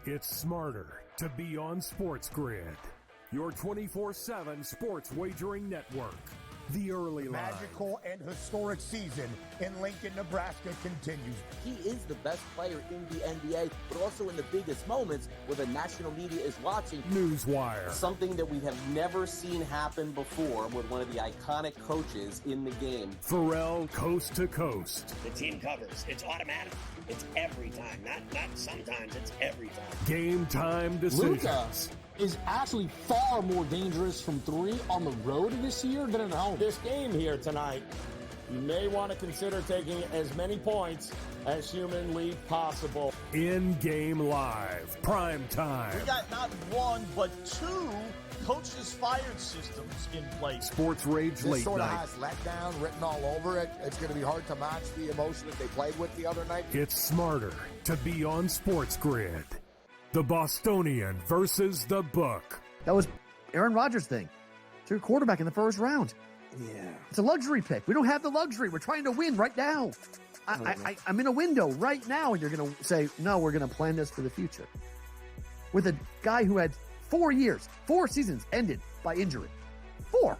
It's smarter to be on SportsGrid, your 24/7 sports wagering network. The early line. Magical and historic season in Lincoln, Nebraska continues. He is the best player in the NBA, but also in the biggest moments where the national media is watching. Newswire. Something that we have never seen happen before with one of the iconic coaches in the game. Pharrell, coast to coast. The team covers. It's automatic. It's every time. Not sometimes. It's every time. Game time decisions. Luka is actually far more dangerous from three on the road this year than at home. This game here tonight, you may want to consider taking as many points as humanly possible. In-game live, prime time. We got not one, but two coaches fired systems in place. Sports Rage This late sort of night. has letdown written all over it. It's going to be hard to match the emotion that they played with the other night. It's smarter to be on SportsGrid. The Bostonian versus the Book. That was Aaron Rodgers' thing. It's your quarterback in the first round. Yeah. It's a luxury pick. We don't have the luxury. We're trying to win right now. I'm in a window right now, and you're going to say, no, we're going to plan this for the future. With a guy who had 4 years, 4 seasons ended by injury. 4.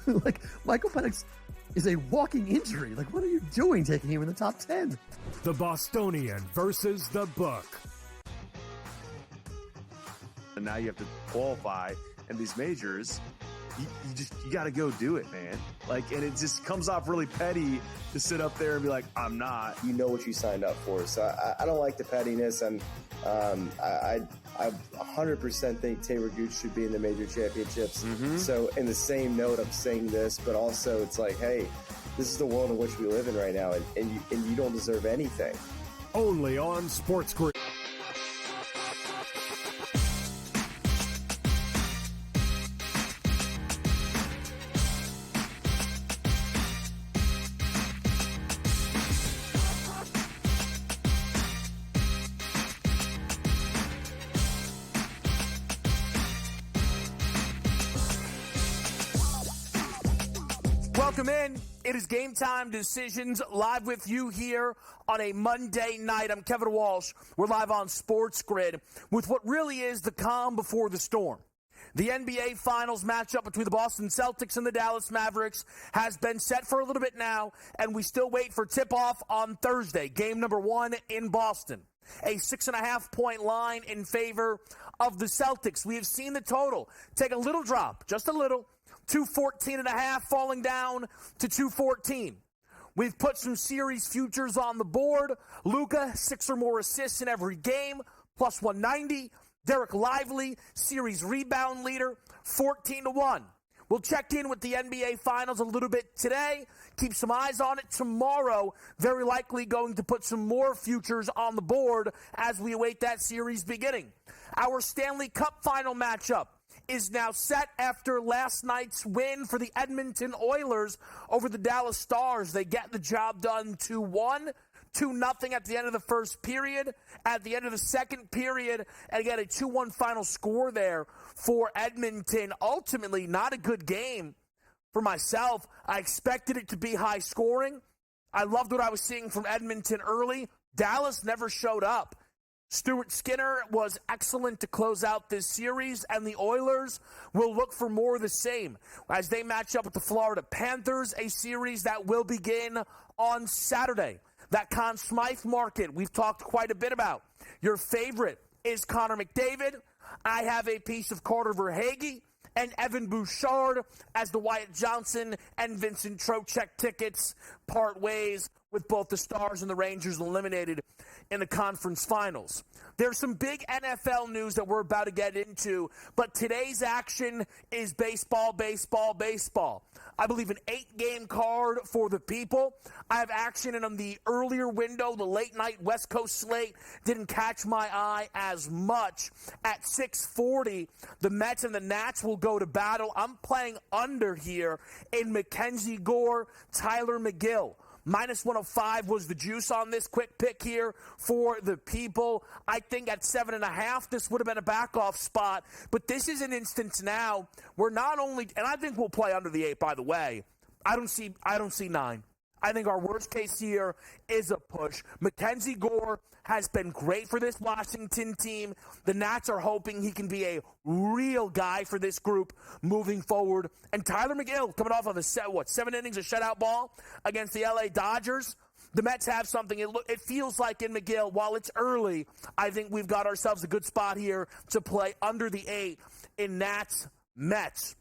Like, Michael Penix is a walking injury. Like, what are you doing taking him in the top 10? The Bostonian versus the Book. And now you have to qualify in these majors. You got to go do it, man. Like, and it just comes off really petty to sit up there and be like, I'm not. You know what you signed up for. So I don't like the pettiness. I 100% think Taylor Gooch should be in the major championships. So in the same note, I'm saying this, but also it's like, hey, this is the world in which we live in right now, and you don't deserve anything. Only on SportsGrid. Welcome in. It is Game Time Decisions live with you here on a Monday night. I'm Kevin Walsh. We're live on SportsGrid with what really is the calm before the storm. The NBA Finals matchup between the Boston Celtics and the Dallas Mavericks has been set for a little bit now, and we still wait for tip-off on Thursday, game number 1 in Boston. A 6.5-point line in favor of the Celtics. We have seen the total take a little drop, just a little, 214.5 falling down to 214. We've put some series futures on the board. Luka, 6 or more assists in every game, plus 190. Derek Lively, series rebound leader, 14-1. We'll check in with the NBA Finals a little bit today. Keep some eyes on it tomorrow. Very likely going to put some more futures on the board as we await that series beginning. Our Stanley Cup final matchup is now set after last night's win for the Edmonton Oilers over the Dallas Stars. They get the job done 2-1. 2-0 at the end of the first period. At the end of the second period, and again, a 2-1 final score there for Edmonton. Ultimately, not a good game for myself. I expected it to be high scoring. I loved what I was seeing from Edmonton early. Dallas never showed up. Stuart Skinner was excellent to close out this series, and the Oilers will look for more of the same as they match up with the Florida Panthers, a series that will begin on Saturday. That Conn Smythe market we've talked quite a bit about. Your favorite is Connor McDavid. I have a piece of Carter Verhaeghe and Evan Bouchard as the Wyatt Johnson and Vincent Trocheck tickets part ways with both the Stars and the Rangers eliminated in the conference finals. There's some big NFL news that we're about to get into, but today's action is baseball, baseball, baseball. I believe an 8-game card for the people. I have action in the earlier window. The late-night West Coast slate didn't catch my eye as much. At 6:40, the Mets and the Nats will go to battle. I'm playing under here in Mackenzie Gore, Tyler McGill. Minus 105 was the juice on this quick pick here for the people. I think at 7.5, this would have been a back-off spot. But this is an instance now where not only, and I think we'll play under the 8, by the way. I don't see 9. I think our worst case here is a push. Mackenzie Gore has been great for this Washington team. The Nats are hoping he can be a real guy for this group moving forward. And Tyler McGill coming off of a 7 innings of shutout ball against the LA Dodgers. The Mets have something. It feels like in McGill, while it's early, I think we've got ourselves a good spot here to play under the 8 in Nats-Mets.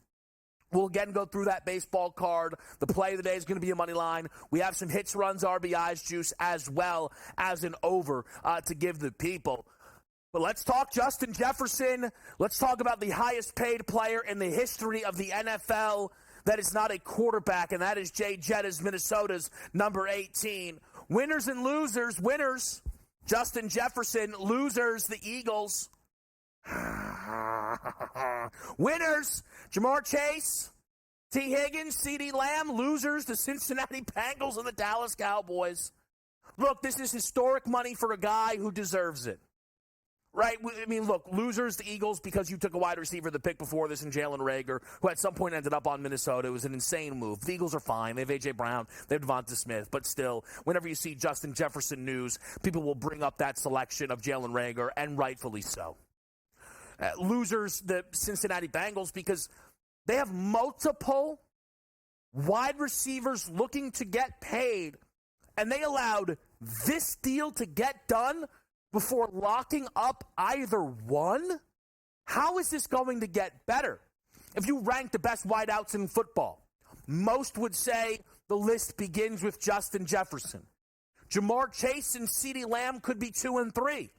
We'll again go through that baseball card. The play of the day is going to be a money line. We have some hits, runs, RBIs juice as well as an over to give the people. But let's talk Justin Jefferson. Let's talk about the highest paid player in the history of the NFL that is not a quarterback, and that is Jay Jettas, Minnesota's number 18. Winners and losers. Winners, Justin Jefferson. Losers, the Eagles. Winners, Jamar Chase, T. Higgins, C.D. Lamb. Losers, the Cincinnati Bengals and the Dallas Cowboys. Look, this is historic money for a guy who deserves it. Right? I mean, look, losers, the Eagles, because you took a wide receiver the pick before this in Jalen Reagor, who at some point ended up on Minnesota. It was an insane move. The Eagles are fine. They have A.J. Brown. They have Devonta Smith. But still, whenever you see Justin Jefferson news, people will bring up that selection of Jalen Reagor, and rightfully so. Losers, the Cincinnati Bengals, because they have multiple wide receivers looking to get paid, and they allowed this deal to get done before locking up either one? How is this going to get better? If you rank the best wideouts in football, most would say the list begins with Justin Jefferson. Jamar Chase and CeeDee Lamb could be 2 and 3.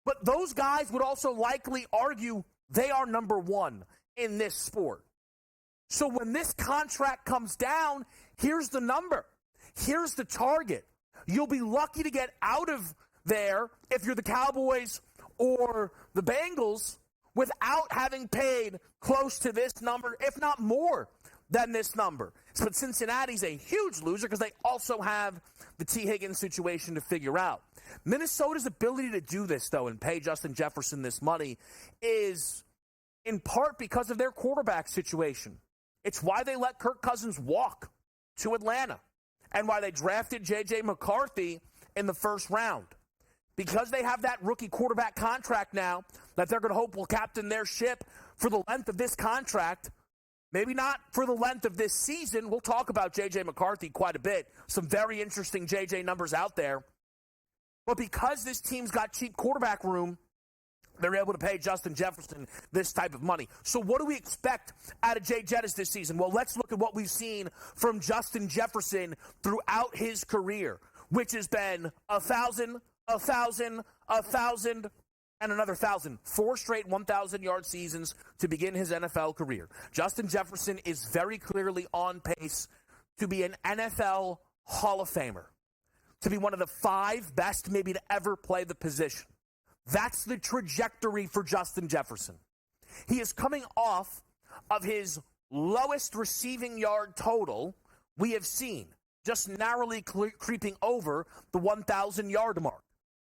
But those guys would also likely argue they are number 1 in this sport. So when this contract comes down, here's the number. Here's the target. You'll be lucky to get out of there if you're the Cowboys or the Bengals without having paid close to this number, if not more than this number. But Cincinnati's a huge loser because they also have the T. Higgins situation to figure out. Minnesota's ability to do this, though, and pay Justin Jefferson this money is in part because of their quarterback situation. It's why they let Kirk Cousins walk to Atlanta and why they drafted J.J. McCarthy in the first round. Because they have that rookie quarterback contract now that they're going to hope will captain their ship for the length of this contract. Maybe not for the length of this season. We'll talk about J.J. McCarthy quite a bit. Some very interesting J.J. numbers out there. But because this team's got cheap quarterback room, they're able to pay Justin Jefferson this type of money. So what do we expect out of Jay Jettas this season? Well, let's look at what we've seen from Justin Jefferson throughout his career, which has been 1,000, 1,000, 1,000, and another 1,000. 4 straight 1,000-yard seasons to begin his NFL career. Justin Jefferson is very clearly on pace to be an NFL Hall of Famer, to be one of the 5 best maybe to ever play the position. That's the trajectory for Justin Jefferson. He is coming off of his lowest receiving yard total we have seen, just narrowly creeping over the 1,000-yard mark.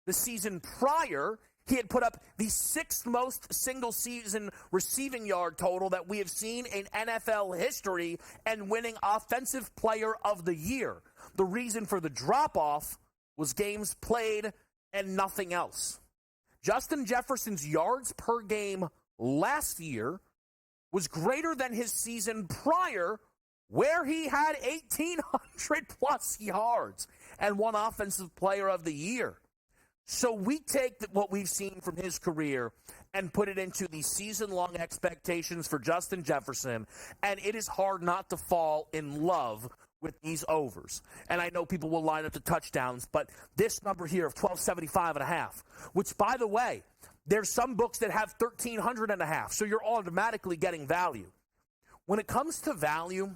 The season prior, he had put up the 6th most single-season receiving yard total that we have seen in NFL history and winning Offensive Player of the Year. The reason for the drop-off was games played and nothing else. Justin Jefferson's yards per game last year was greater than his season prior, where he had 1,800-plus yards and won Offensive Player of the Year. So we take what we've seen from his career and put it into the season-long expectations for Justin Jefferson, and it is hard not to fall in love with these overs. And I know people will line up the touchdowns, but this number here of 1,275.5, which, by the way, there's some books that have 1,300.5, so you're automatically getting value. When it comes to value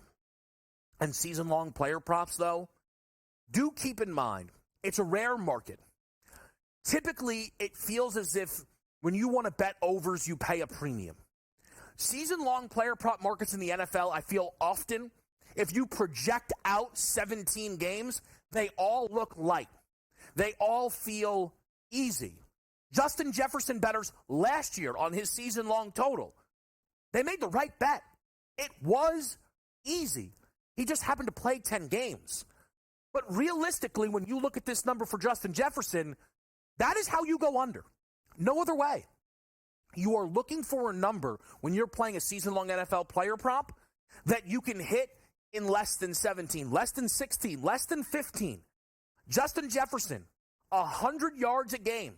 and season-long player props, though, do keep in mind it's a rare market. Typically, it feels as if when you want to bet overs, you pay a premium. Season-long player prop markets in the NFL, I feel often, if you project out 17 games, they all look light. They all feel easy. Justin Jefferson bettors last year on his season-long total, they made the right bet. It was easy. He just happened to play 10 games. But realistically, when you look at this number for Justin Jefferson, that is how you go under. No other way. You are looking for a number when you're playing a season-long NFL player prop that you can hit in less than 17, less than 16, less than 15. Justin Jefferson, 100 yards a game,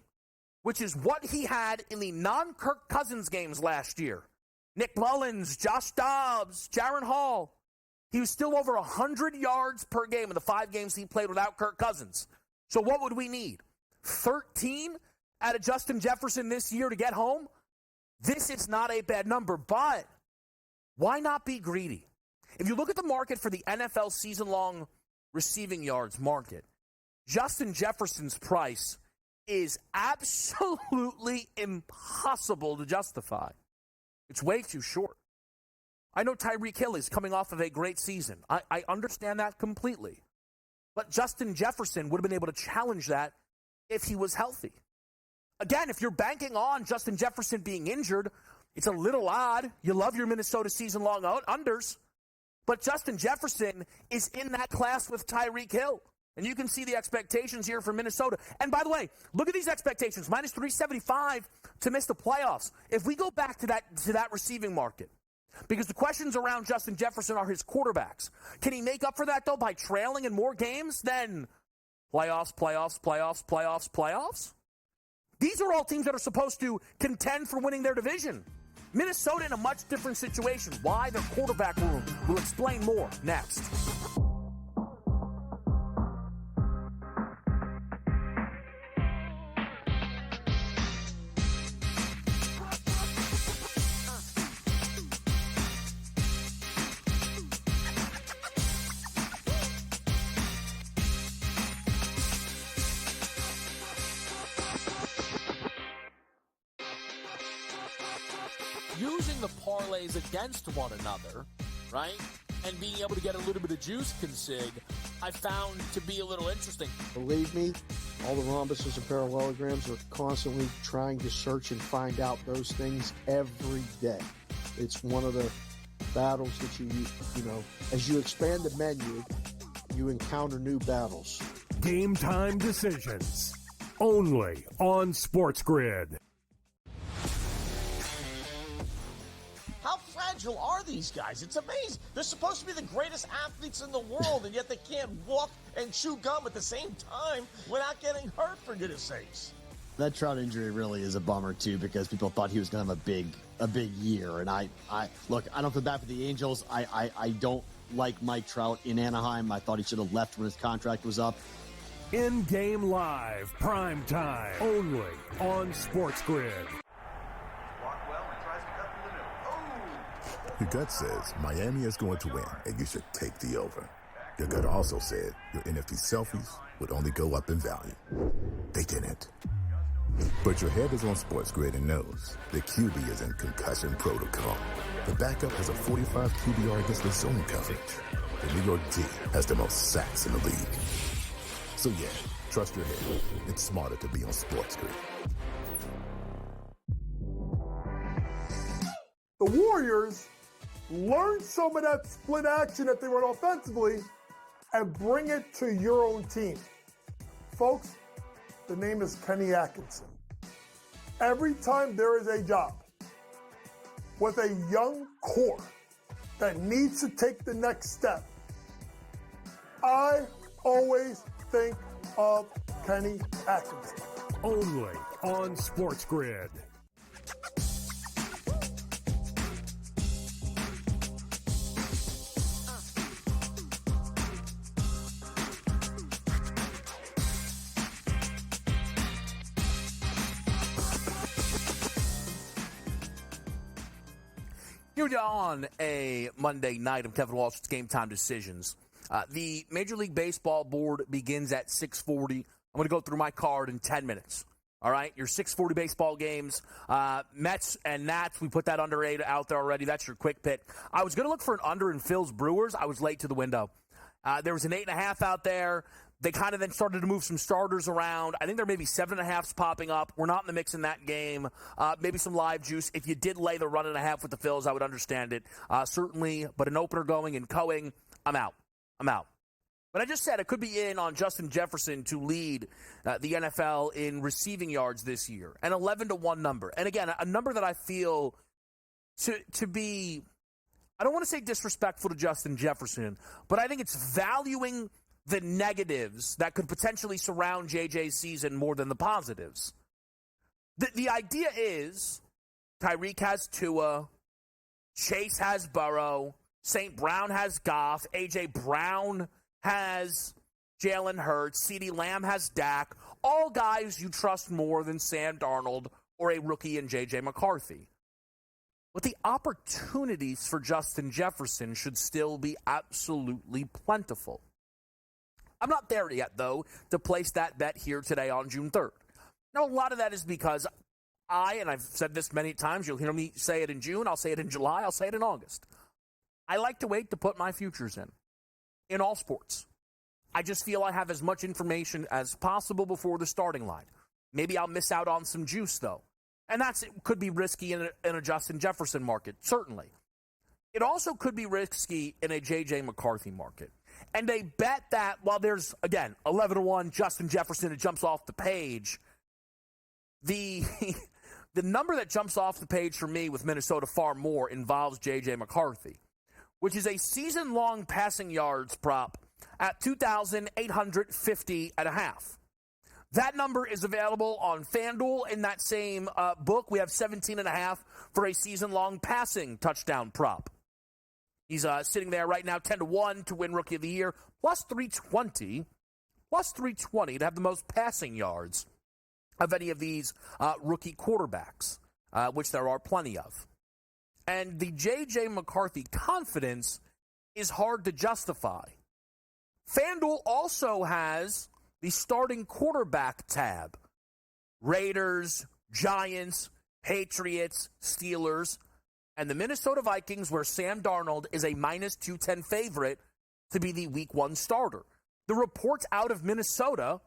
which is what he had in the non-Kirk Cousins games last year. Nick Mullins, Josh Dobbs, Jaron Hall. He was still over 100 yards per game in the 5 games he played without Kirk Cousins. So what would we need? 13 out of Justin Jefferson this year to get home? This is not a bad number, but why not be greedy? If you look at the market for the NFL season-long receiving yards market, Justin Jefferson's price is absolutely impossible to justify. It's way too short. I know Tyreek Hill is coming off of a great season. I understand that completely. But Justin Jefferson would have been able to challenge that if he was healthy. Again, if you're banking on Justin Jefferson being injured, it's a little odd. You love your Minnesota season-long unders. But Justin Jefferson is in that class with Tyreek Hill. And you can see the expectations here for Minnesota. And by the way, look at these expectations. Minus 375 to miss the playoffs. If we go back to that receiving market, because the questions around Justin Jefferson are his quarterbacks. Can he make up for that, though, by trailing in more games than playoffs? These are all teams that are supposed to contend for winning their division. Minnesota in a much different situation. Why? Their quarterback room. We'll explain more next. Using the parlays against one another, right, and being able to get a little bit of juice consig, I found to be a little interesting. Believe me, all the rhombuses and parallelograms are constantly trying to search and find out those things every day. It's one of the battles that you know, as you expand the menu, you encounter new battles. Game time decisions, only on SportsGrid. How fragile are these guys? It's amazing. They're supposed to be the greatest athletes in the world, and yet they can't walk and chew gum at the same time without getting hurt, for goodness sakes. That Trout injury really is a bummer, too, because people thought he was going to have a big year. And I look, I don't feel bad for the Angels. I don't like Mike Trout in Anaheim. I thought he should have left when his contract was up. In-game live, prime time, only on SportsGrid. Your gut says Miami is going to win, and you should take the over. Your gut also said your NFT selfies would only go up in value. They didn't. But your head is on SportsGrid and knows the QB is in concussion protocol. The backup has a 45 QBR against the zone coverage. The New York D has the most sacks in the league. So yeah, trust your head. It's smarter to be on SportsGrid. The Warriors learn some of that split action that they run offensively and bring it to your own team. Folks, the name is Kenny Atkinson. Every time there is a job with a young core that needs to take the next step, I always think of Kenny Atkinson. Only on SportsGrid. Here on a Monday night of Kevin Walsh's Game Time Decisions. The Major League Baseball board begins at 6:40. I'm going to go through my card in 10 minutes. All right, your 6:40 baseball games, Mets and Nats, we put that under 8 out there already. That's your quick pick. I was going to look for an under in Phil's Brewers. I was late to the window. There was an 8.5 out there. They kind of then started to move some starters around. I think there may be 7.5s popping up. We're not in the mix in that game. Maybe some live juice. If you did lay the 1.5 with the Phils, I would understand it. Certainly, but an opener going and coing, I'm out. But I just said it could be in on Justin Jefferson to lead the NFL in receiving yards this year. An 11-1 number. And again, a number that I feel to be, I don't want to say disrespectful to Justin Jefferson, but I think it's valuing the negatives that could potentially surround JJ's season more than the positives. The idea is Tyreek has Tua, Chase has Burrow, St. Brown has Goff, A.J. Brown has Jalen Hurts, CeeDee Lamb has Dak, all guys you trust more than Sam Darnold or a rookie in J.J. McCarthy. But the opportunities for Justin Jefferson should still be absolutely plentiful. I'm not there yet, though, to place that bet here today on June 3rd. Now, a lot of that is because and I've said this many times, you'll hear me say it in June, I'll say it in July, I'll say it in August. I like to wait to put my futures in all sports. I just feel I have as much information as possible before the starting line. Maybe I'll miss out on some juice, though. And it could be risky in a Justin Jefferson market, certainly. It also could be risky in a J.J. McCarthy market. And they bet that while there's, again, 11-1 Justin Jefferson, it jumps off the page. The number that jumps off the page for me with Minnesota far more involves J.J. McCarthy, which is a season-long passing yards prop at 2,850.5. That number is available on FanDuel. In that same book, we have 17.5 for a season-long passing touchdown prop. He's sitting there right now 10-1 to win Rookie of the Year, plus 320 to have the most passing yards of any of these rookie quarterbacks, which there are plenty of. And the J.J. McCarthy confidence is hard to justify. FanDuel also has the starting quarterback tab. Raiders, Giants, Patriots, Steelers, and the Minnesota Vikings, where Sam Darnold is a minus 210 favorite to be the Week 1 starter. The reports out of Minnesota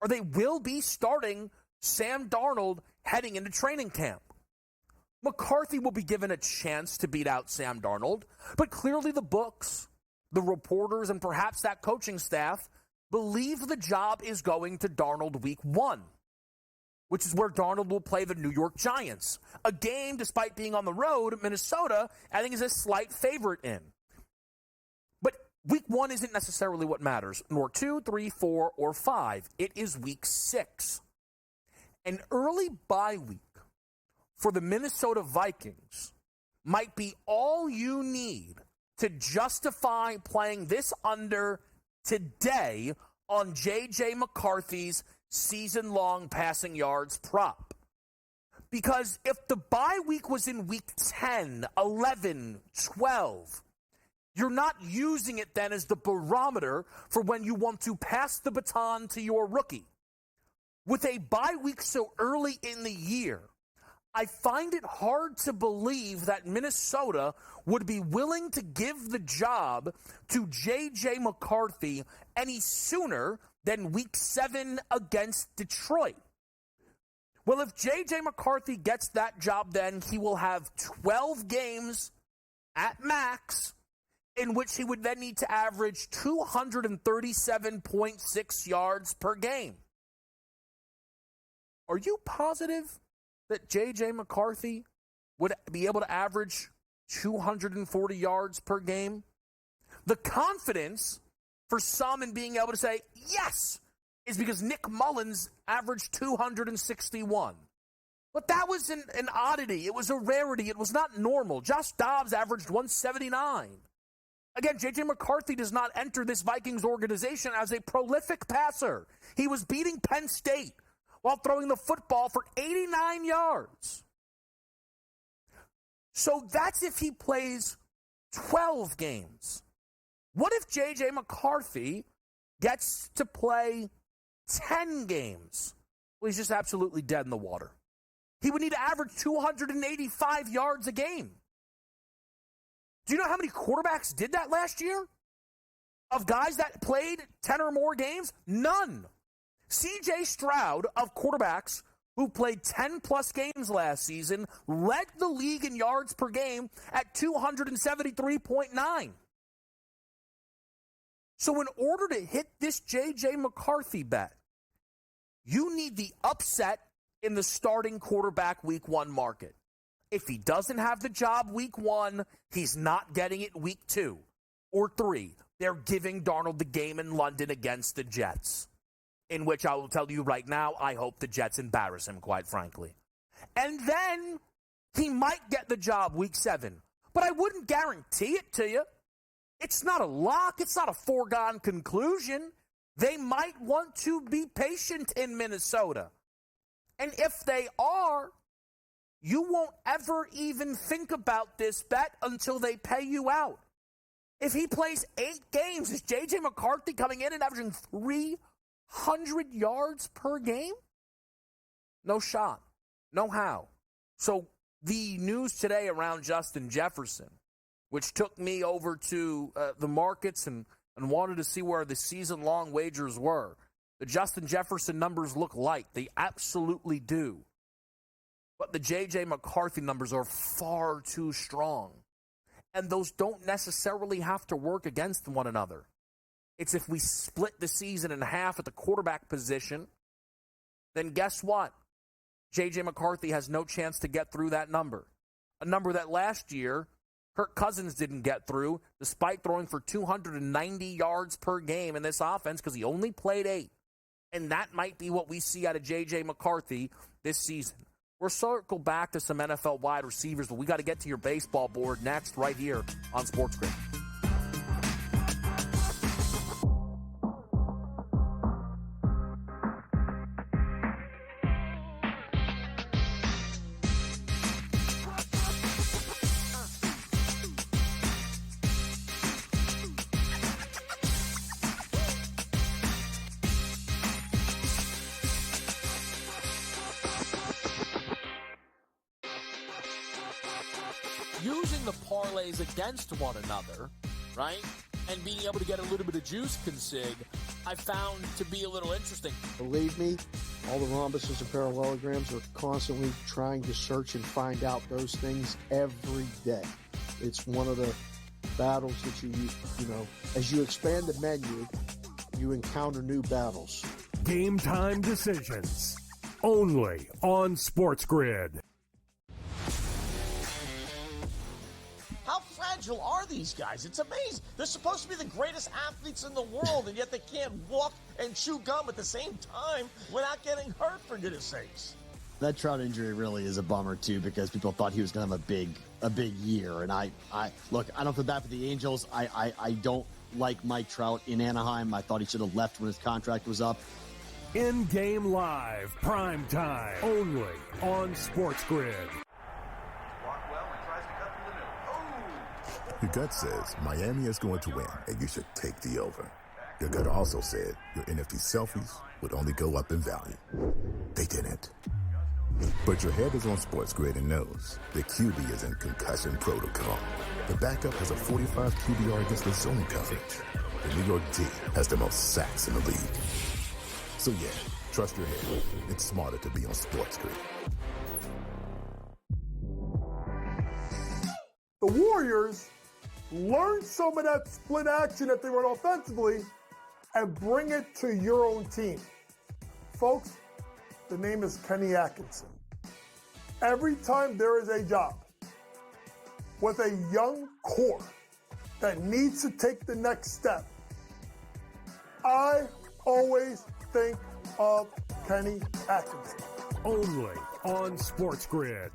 are they will be starting Sam Darnold heading into training camp. McCarthy will be given a chance to beat out Sam Darnold, but clearly the books, the reporters, and perhaps that coaching staff believe the job is going to Darnold Week 1, which is where Darnold will play the New York Giants. A game, despite being on the road, Minnesota, I think, is a slight favorite in. But Week 1 isn't necessarily what matters, nor 2, 3, 4, or 5. It is Week 6. An early bye week for the Minnesota Vikings might be all you need to justify playing this under today on J.J. McCarthy's season-long passing yards prop. Because if the bye week was in week 10, 11, 12, you're not using it then as the barometer for when you want to pass the baton to your rookie. With a bye week so early in the year, I find it hard to believe that Minnesota would be willing to give the job to J.J. McCarthy any sooner than Week 7 against Detroit. Well, if J.J. McCarthy gets that job, then he will have 12 games at max in which he would then need to average 237.6 yards per game. Are you positive that J.J. McCarthy would be able to average 240 yards per game? The confidence for some in being able to say, yes, is because Nick Mullins averaged 261. But that was an oddity. It was a rarity. It was not normal. Josh Dobbs averaged 179. Again, J.J. McCarthy does not enter this Vikings organization as a prolific passer. He was beating Penn State while throwing the football for 89 yards. So that's if he plays 12 games. What if J.J. McCarthy gets to play 10 games? Well, he's just absolutely dead in the water. He would need to average 285 yards a game. Do you know how many quarterbacks did that last year? Of guys that played 10 or more games? None. C.J. Stroud, of quarterbacks who played 10-plus games last season, led the league in yards per game at 273.9. So in order to hit this J.J. McCarthy bet, you need the upset in the starting quarterback week 1 market. If he doesn't have the job week 1, he's not getting it week 2 or 3. They're giving Darnold the game in London against the Jets, in which I will tell you right now, I hope the Jets embarrass him, quite frankly. And then he might get the job week 7, but I wouldn't guarantee it to you. It's not a lock. It's not a foregone conclusion. They might want to be patient in Minnesota. And if they are, you won't ever even think about this bet until they pay you out. If he plays 8 games, is J.J. McCarthy coming in and averaging 300 yards per game? No shot. No how. So the news today around Justin Jefferson, which took me over to the markets and wanted to see where the season-long wagers were. The Justin Jefferson numbers look light. They absolutely do. But the J.J. McCarthy numbers are far too strong. And those don't necessarily have to work against one another. It's if we split the season in half at the quarterback position, then guess what? J.J. McCarthy has no chance to get through that number. A number that last year Kirk Cousins didn't get through, despite throwing for 290 yards per game in this offense because he only played 8. And that might be what we see out of J.J. McCarthy this season. We'll circle back to some NFL wide receivers, but we got to get to your baseball board next right here on SportsGrid. Using the parlays against one another, right, and being able to get a little bit of juice consig, I found to be a little interesting. Believe me, all the rhombuses and parallelograms are constantly trying to search and find out those things every day. It's one of the battles that you know, as you expand the menu, you encounter new battles. Game time decisions, only on SportsGrid. How fragile are these guys? It's amazing. They're supposed to be the greatest athletes in the world, and yet they can't walk and chew gum at the same time without getting hurt, for goodness sakes. That Trout injury really is a bummer, too, because people thought he was going to have a big year. And I look, I don't feel bad for the Angels. I don't like Mike Trout in Anaheim. I thought he should have left when his contract was up. In-game live, prime time, only on SportsGrid. Your gut says Miami is going to win, and you should take the over. Your gut also said your NFT selfies would only go up in value. They didn't. But your head is on SportsGrid and knows the QB is in concussion protocol. The backup has a 45 QBR against the zone coverage. The New York D has the most sacks in the league. So yeah, trust your head. It's smarter to be on SportsGrid. The Warriors learn some of that split action that they run offensively and bring it to your own team. Folks, the name is Kenny Atkinson. Every time there is a job with a young core that needs to take the next step, I always think of Kenny Atkinson. Only on SportsGrid.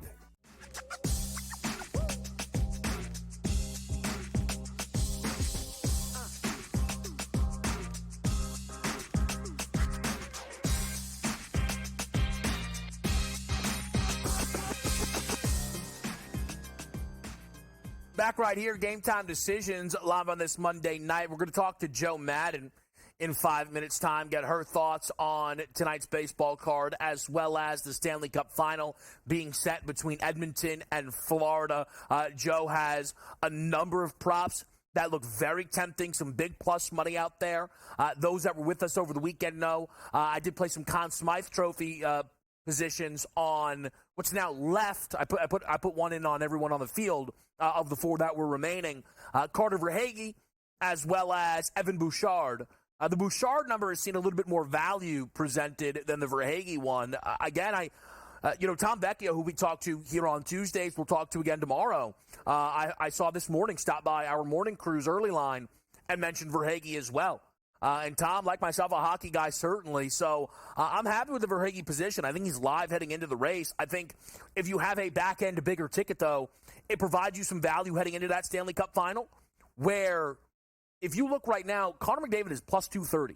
Back right here, Game Time Decisions, live on this Monday night. We're going to talk to Joe Madden in 5 minutes' time, get her thoughts on tonight's baseball card, as well as the Stanley Cup Final being set between Edmonton and Florida. Joe has a number of props that look very tempting, some big plus money out there. Those that were with us over the weekend know I did play some Conn Smythe Trophy positions on what's now left. I put one in on everyone on the field of the 4 that were remaining. Carter Verhaeghe as well as Evan Bouchard. The Bouchard number has seen a little bit more value presented than the Verhaeghe one. Tom Vecchio, who we talked to here on Tuesdays, we'll talk to again tomorrow. I saw this morning, stop by our morning cruise early line and mentioned Verhaeghe as well. And Tom, like myself, a hockey guy, certainly. So I'm happy with the Verhaeghe position. I think he's live heading into the race. I think if you have a back-end bigger ticket, though, it provides you some value heading into that Stanley Cup final, where if you look right now, Connor McDavid is plus 230.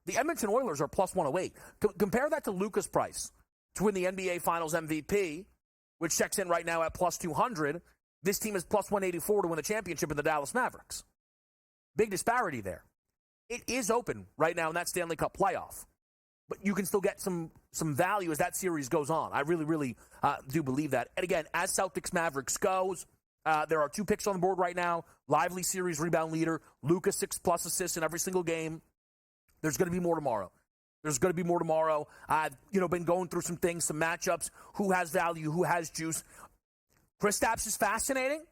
The Edmonton Oilers are plus 108. Compare that to Lucas Price to win the NBA Finals MVP, which checks in right now at plus 200. This team is plus 184 to win the championship in the Dallas Mavericks. Big disparity there. It is open right now in that Stanley Cup playoff, but you can still get some value as that series goes on. I really, really do believe that. And again, as Celtics-Mavericks goes, there are 2 picks on the board right now. Lively series rebound leader. Luka 6+ assists in every single game. There's going to be more tomorrow. I've been going through some things, some matchups. Who has value? Who has juice? Kristaps is fascinating.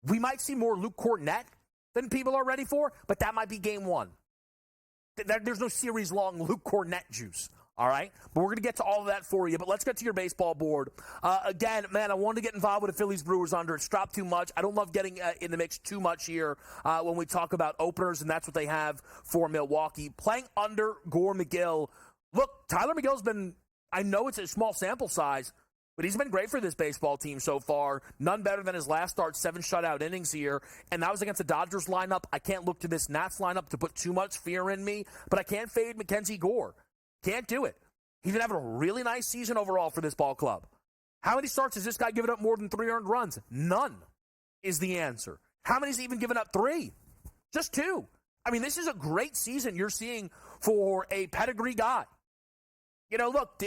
We might see more Luke Kornet than people are ready for, but that might be game 1. There's no series-long Luke Kornet juice. All right? But we're going to get to all of that for you. But let's get to your baseball board. Again, man, I wanted to get involved with the Phillies-Brewers under. It's dropped too much. I don't love getting in the mix too much here when we talk about openers, and that's what they have for Milwaukee. Playing under Gore McGill. Look, Tyler McGill's been, I know it's a small sample size, but he's been great for this baseball team so far. None better than his last start, 7 shutout innings here. And that was against the Dodgers lineup. I can't look to this Nats lineup to put too much fear in me, but I can't fade Mackenzie Gore. Can't do it. He's been having a really nice season overall for this ball club. How many starts has this guy given up more than 3 earned runs? None is the answer. How many has he even given up 3? Just 2. I mean, this is a great season you're seeing for a pedigree guy. Look,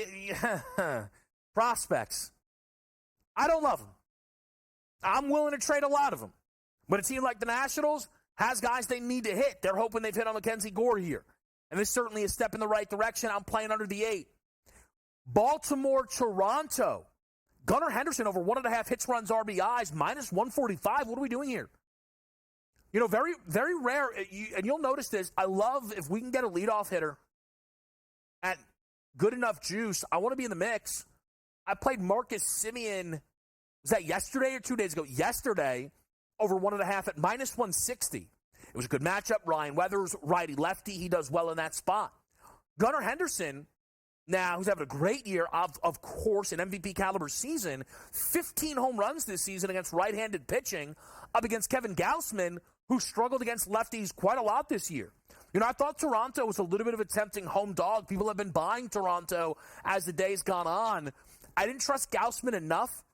prospects. I don't love them. I'm willing to trade a lot of them. But it seems like the Nationals has guys they need to hit. They're hoping they've hit on Mackenzie Gore here. And this certainly is a step in the right direction. I'm playing under the 8. Baltimore, Toronto. Gunnar Henderson over 1.5 hits, runs, RBIs, minus 145. What are we doing here? Very, very rare. And you'll notice this. I love if we can get a leadoff hitter at good enough juice. I want to be in the mix. I played Marcus Semien. Was that yesterday or 2 days ago? Yesterday, over 1.5 at minus 160. It was a good matchup. Ryan Weathers, righty-lefty. He does well in that spot. Gunnar Henderson, now, who's having a great year, of course, an MVP-caliber season. 15 home runs this season against right-handed pitching, up against Kevin Gausman, who struggled against lefties quite a lot this year. I thought Toronto was a little bit of a tempting home dog. People have been buying Toronto as the day's gone on. I didn't trust Gausman enough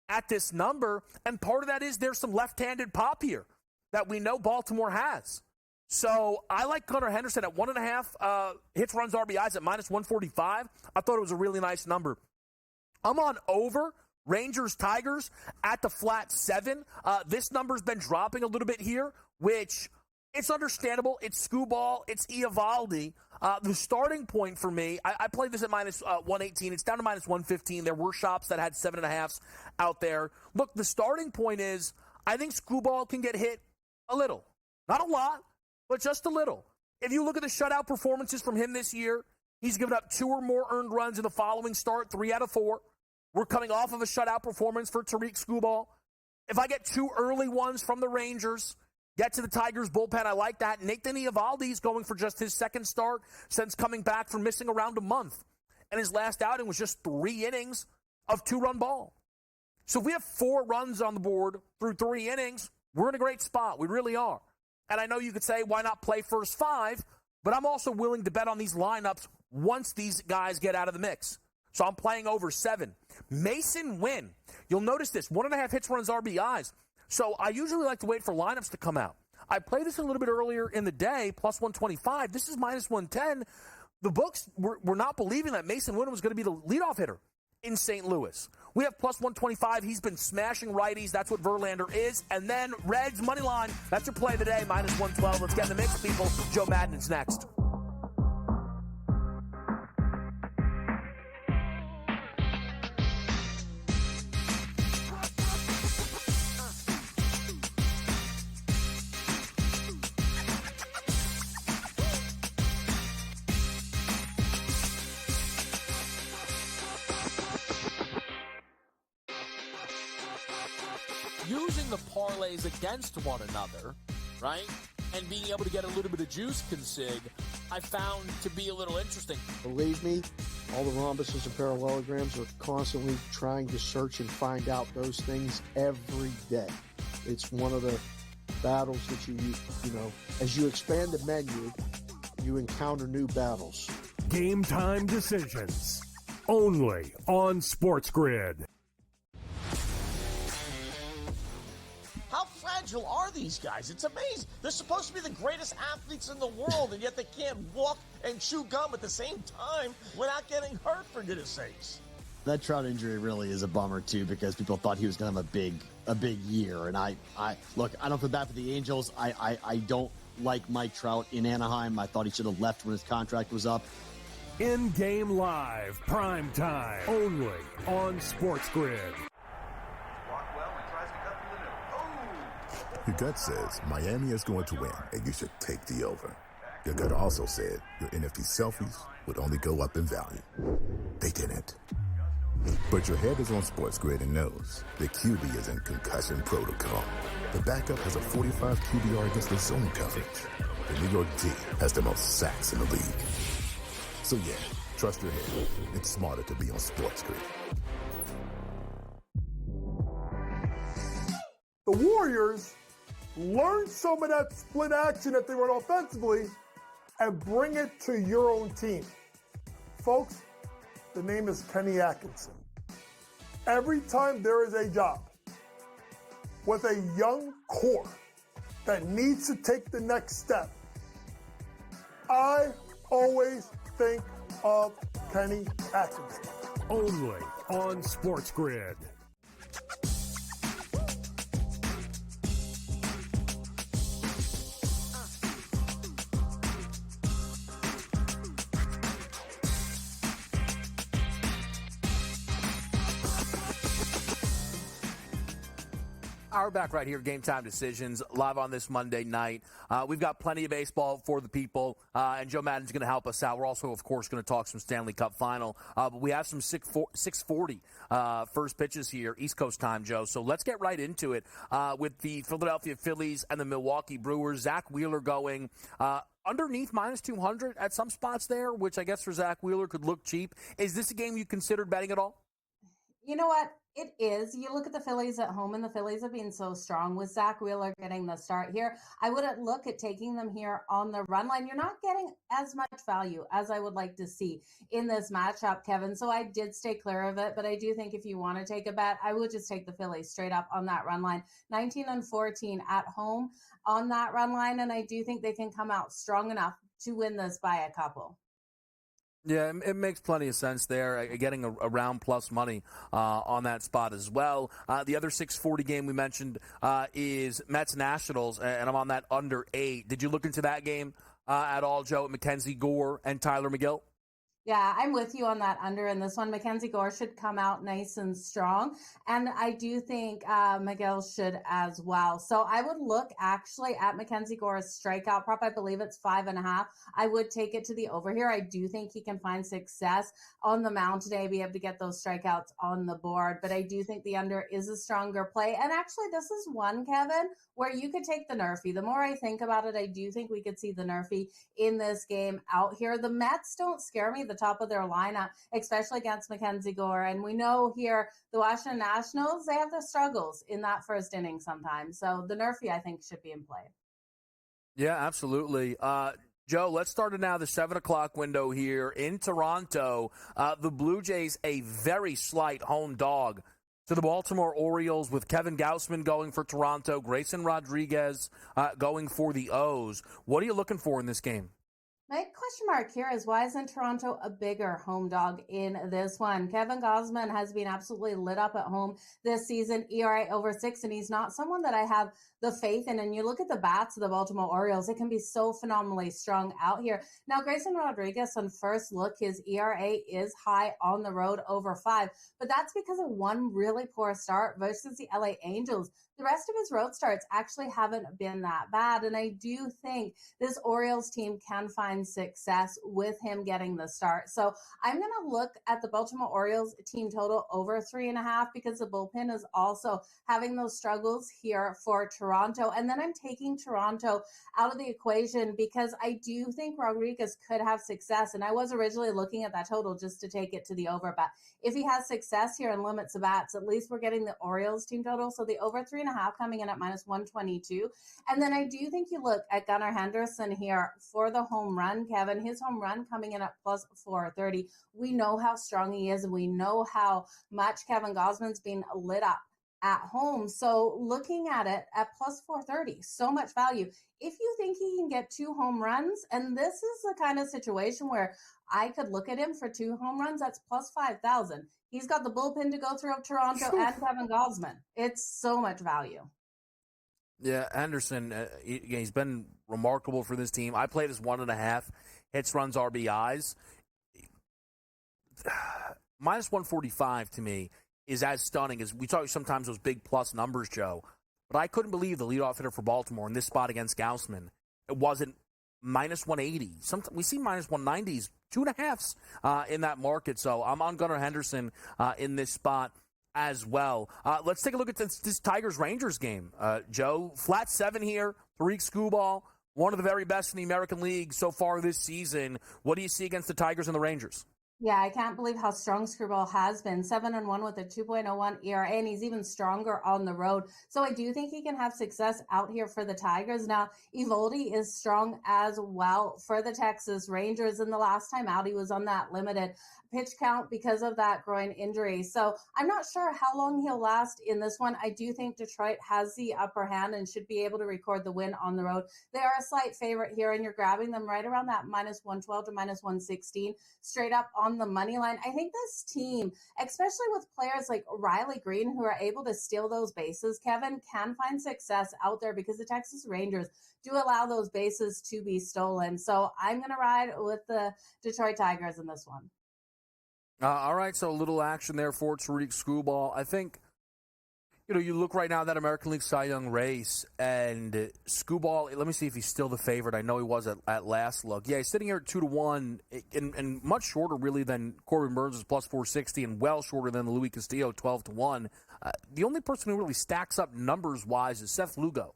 at this number, and part of that is there's some left-handed pop here that we know Baltimore has. So I like Gunnar Henderson at 1.5 hits, runs, RBIs at minus 145. I thought it was a really nice number. I'm on over Rangers, Tigers at the flat 7. This number's been dropping a little bit here, which it's understandable. It's Skubal. It's Eovaldi. The starting point for me, I played this at minus 118. It's down to minus 115. There were shops that had 7.5s out there. Look, the starting point is I think Skubal can get hit a little. Not a lot, but just a little. If you look at the shutout performances from him this year, he's given up 2 or more earned runs in the following start, 3 out of 4. We're coming off of a shutout performance for Tariq Skubal. If I get 2 early ones from the Rangers, get to the Tigers bullpen, I like that. Nathan Eovaldi's going for just his second start since coming back from missing around a month. And his last outing was just 3 innings of 2-run ball. So if we have 4 runs on the board through 3 innings, we're in a great spot. We really are. And I know you could say, why not play first 5? But I'm also willing to bet on these lineups once these guys get out of the mix. So I'm playing over 7. Mason Wynn. You'll notice this, 1.5 hits, runs, RBIs. So I usually like to wait for lineups to come out. I played this a little bit earlier in the day, plus 125. This is minus 110. The books were not believing that Mason Wynn was going to be the leadoff hitter in St. Louis. We have plus 125. He's been smashing righties. That's what Verlander is. And then Reds money line. That's your play of the day, minus 112. Let's get in the mix, people. Joe Maddon's next. using the parlays against one another, right, and being able to get a little bit of juice consig, I found to be a little interesting. Believe me, all the rhombuses and parallelograms are constantly trying to search and find out those things every day. It's one of the battles that you know, as you expand the menu, you encounter new battles. Game time decisions. Only on SportsGrid. How fragile are these guys? It's amazing. They're supposed to be the greatest athletes in the world, and yet they can't walk and chew gum at the same time without getting hurt, for goodness sakes. That Trout injury really is a bummer too, because people thought he was going to have a big year. And I look, I don't feel bad for the Angels. I don't like Mike Trout in Anaheim. I thought he should have left when his contract was up. In-game live, prime time, only on SportsGrid. Your gut says Miami is going to win, and you should take the over. Your gut also said your NFT selfies would only go up in value. They didn't. But your head is on SportsGrid and knows the QB is in concussion protocol. The backup has a 45 QBR against the zone coverage. The New York D has the most sacks in the league. So yeah, trust your head. It's smarter to be on SportsGrid. The Warriors learn some of that split action that they run offensively and bring it to your own team. Folks, the name is Kenny Atkinson. Every time there is a job with a young core that needs to take the next step, I always think of Kenny Atkinson. Only on SportsGrid. We're back right here, Game Time Decisions, live on this Monday night. We've got plenty of baseball for the people, and Joe Madden's going to help us out. We're also, of course, going to talk some Stanley Cup final, but we have some 6:40 first pitches here, East Coast time, Joe. So let's get right into it with the Philadelphia Phillies and the Milwaukee Brewers. Zach Wheeler going underneath minus 200 at some spots there, which I guess for Zach Wheeler could look cheap. Is this a game you considered betting at all? You know what? It is. You look at the Phillies at home, and the Phillies have been so strong with Zach Wheeler getting the start here. I wouldn't look at taking them here on the run line. You're not getting as much value as I would like to see in this matchup, Kevin. So I did stay clear of it, but I do think if you want to take a bet, I would just take the Phillies straight up on that run line. 19-14 at home on that run line, and I do think they can come out strong enough to win this by a couple. Yeah, it makes plenty of sense there, getting a round plus money on that spot as well. The other 640 game we mentioned is Mets-Nationals, and I'm on that under 8. Did you look into that game at all, Joe, at Mackenzie Gore and Tyler McGill? Yeah, I'm with you on that under in this one. Mackenzie Gore should come out nice and strong. And I do think Miguel should as well. So I would look actually at Mackenzie Gore's strikeout prop. I believe it's 5.5. I would take it to the over here. I do think he can find success on the mound today, be able to get those strikeouts on the board. But I do think the under is a stronger play. And actually, this is one, Kevin, where you could take the Nerfy. The more I think about it, I do think we could see the Nerfy in this game out here. The Mets don't scare me, the top of their lineup, especially against Mackenzie Gore. And we know here, the Washington Nationals, they have their struggles in that first inning sometimes. So the Nerfy, I think, should be in play. Yeah, absolutely. Joe, let's start it now, the 7 o'clock window here in Toronto. The Blue Jays, a very slight home dog to the Baltimore Orioles, with Kevin Gausman going for Toronto, Grayson Rodriguez going for the O's. What are you looking for in this game? My question mark here is, why isn't Toronto a bigger home dog in this one? Kevin Gausman has been absolutely lit up at home this season, ERA over 6, and he's not someone that I have the faith in. And you look at the bats of the Baltimore Orioles, it can be so phenomenally strong out here. Now, Grayson Rodriguez, on first look, his ERA is high on the road, over 5, but that's because of one really poor start versus the LA Angels. The rest of his road starts actually haven't been that bad, and I do think this Orioles team can find find success with him getting the start. So I'm going to look at the Baltimore Orioles team total over 3.5 because the bullpen is also having those struggles here for Toronto. And then I'm taking Toronto out of the equation because I do think Rodriguez could have success. And I was originally looking at that total just to take it to the over. But if he has success here and limits the bats, at least we're getting the Orioles team total. So the over 3.5 coming in at -122. And then I do think you look at Gunnar Henderson here for the home run, Kevin. His home run coming in at +430. We know how strong he is, and we know how much Kevin Gausman's been lit up at home. So looking at it at +430, so much value. If you think he can get 2 home runs, and this is the kind of situation where I could look at him for 2 home runs, that's +5,000. He's got the bullpen to go through of Toronto and Kevin Gausman. It's so much value. Yeah, Henderson, he's been remarkable for this team. I played as 1.5 hits, runs, RBIs. -145 to me is as stunning as we talk sometimes those big plus numbers, Joe. But I couldn't believe the leadoff hitter for Baltimore in this spot against Gausman. It wasn't -180. We see -190s, 2.5s in that market. So I'm on Gunnar Henderson in this spot as well. Let's take a look at this Tigers-Rangers game. Joe, flat 7 here, Tariq Skubal, one of the very best in the American League so far this season. What do you see against the Tigers and the Rangers? Yeah, I can't believe how strong Skubal has been. 7-1 with a 2.01 ERA, and he's even stronger on the road. So I do think he can have success out here for the Tigers. Now, Eovaldi is strong as well for the Texas Rangers. And the last time out, he was on that limited pitch count because of that groin injury. So I'm not sure how long he'll last in this one. I do think Detroit has the upper hand and should be able to record the win on the road. They are a slight favorite here, and you're grabbing them right around that -112 to -116, straight up on the money line. I think this team, especially with players like Riley Green, who are able to steal those bases, Kevin, can find success out there because the Texas Rangers do allow those bases to be stolen. So I'm going to ride with the Detroit Tigers in this one. All right, so a little action there for Tariq Skubal. I think, you look right now at that American League Cy Young race, and Skubal, let me see if he's still the favorite. I know he was at last look. Yeah, he's sitting here at 2-1, and much shorter, really, than Corbin Burns' +460, and well shorter than Luis Castillo, 12-1. The only person who really stacks up numbers-wise is Seth Lugo.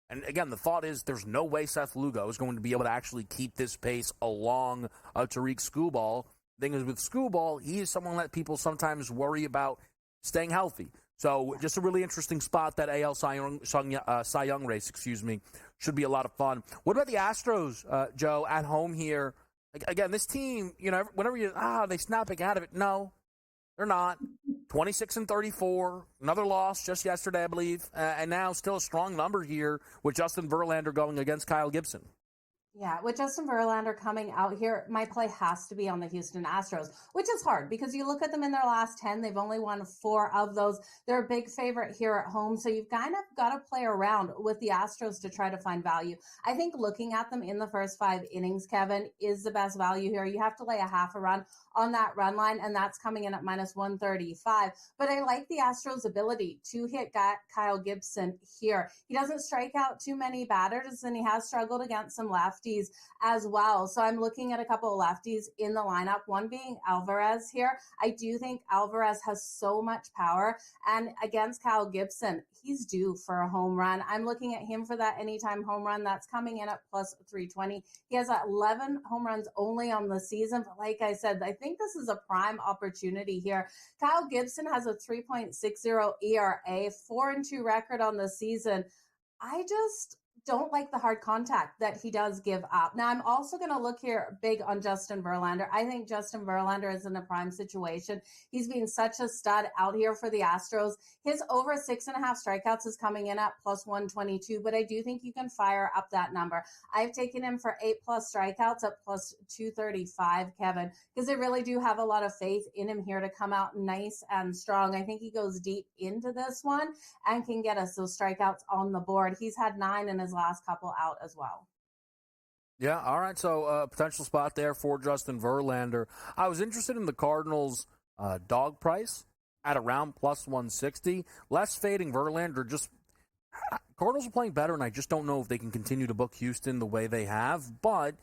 And again, the thought is there's no way Seth Lugo is going to be able to actually keep this pace along Tariq Skubal. Thing is, with Skubal, he is someone that people sometimes worry about staying healthy. So just a really interesting spot, that AL Cy Young race, should be a lot of fun. What about the Astros, Joe, at home here? Again, this team, whenever they snap back out of it. No, they're not. 26-34, another loss just yesterday, I believe, and now still a strong number here with Justin Verlander going against Kyle Gibson. Yeah, with Justin Verlander coming out here, my play has to be on the Houston Astros, which is hard because you look at them in their last 10, they've only won 4 of those. They're a big favorite here at home, so you've kind of got to play around with the Astros to try to find value. I think looking at them in the first 5 innings, Kevin, is the best value here. You have to lay a half a run on that run line, and that's coming in at -135. But I like the Astros' ability to hit Kyle Gibson here. He doesn't strike out too many batters, and he has struggled against some lefties as well. So I'm looking at a couple of lefties in the lineup, one being Alvarez here. I do think Alvarez has so much power, and against Kyle Gibson, he's due for a home run. I'm looking at him for that anytime home run. That's coming in at +320. He has 11 home runs only on the season, but like I said, I think this is a prime opportunity here. Kyle Gibson has a 3.60 ERA, 4-2 record on the season. I just don't like the hard contact that he does give up. Now, I'm also going to look here big on Justin Verlander. I think Justin Verlander is in a prime situation. He's been such a stud out here for the Astros. His over 6.5 strikeouts is coming in at +122, but I do think you can fire up that number. I've taken him for 8+ strikeouts at +235, Kevin, because I really do have a lot of faith in him here to come out nice and strong. I think he goes deep into this one and can get us those strikeouts on the board. He's had 9 in his last couple out as well. Yeah, all right, so potential spot there for Justin Verlander. I was interested in the Cardinals' dog price at around +160. Less fading Verlander. Just Cardinals are playing better, and I just don't know if they can continue to book Houston the way they have. But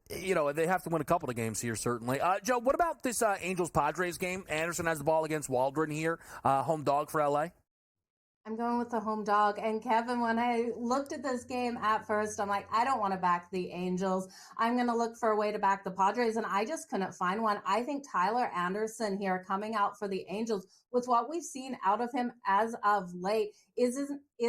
they have to win a couple of games here, certainly. Joe, what about this Angels-Padres game? Anderson has the ball against Waldron here, home dog for L.A. I'm going with the home dog. And Kevin, when I looked at this game at first, I'm like, I don't want to back the Angels. I'm going to look for a way to back the Padres, and I just couldn't find one. I think Tyler Anderson here coming out for the Angels, with what we've seen out of him as of late, is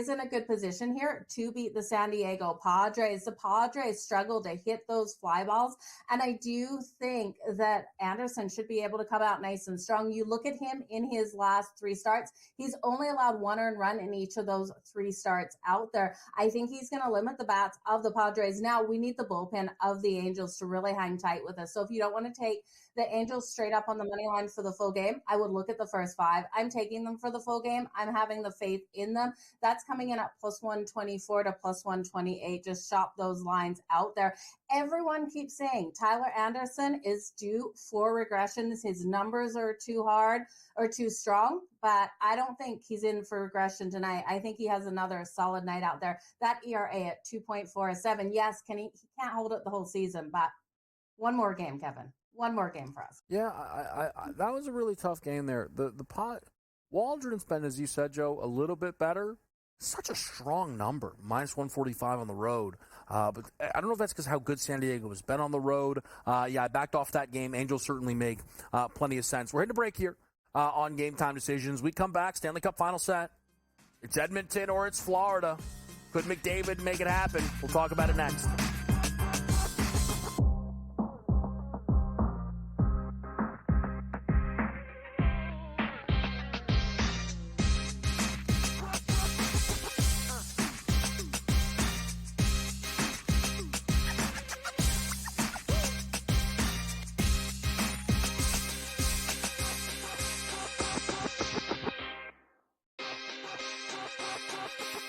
in a good position here to beat the San Diego Padres. The Padres struggle to hit those fly balls, and I do think that Anderson should be able to come out nice and strong. You look at him in his last 3 starts, he's only allowed 1 earned run in each of those 3 starts out there. I think he's going to limit the bats of the Padres. Now, we need the bullpen of the Angels to really hang tight with us. So if you don't want to take the Angels straight up on the money line for the full game, I would look at the first 5. I'm taking them for the full game. I'm having the faith in them. That's coming in at plus 124 to plus 128. Just shop those lines out there. Everyone keeps saying Tyler Anderson is due for regressions. His numbers are too hard or too strong, but I don't think he's in for regression tonight. I think he has another solid night out there. That ERA at 2.47. Yes, he can't hold it the whole season, but one more game, Kevin. One more game for us. Yeah, I that was a really tough game there. Waldron's been, as you said, Joe, a little bit better. Such a strong number, minus 145 on the road. But I don't know if that's because how good San Diego has been on the road. I backed off that game. Angels certainly make plenty of sense. We're hitting a break here on Game Time Decisions. We come back, Stanley Cup final set. It's Edmonton or it's Florida. Could McDavid make it happen? We'll talk about it next.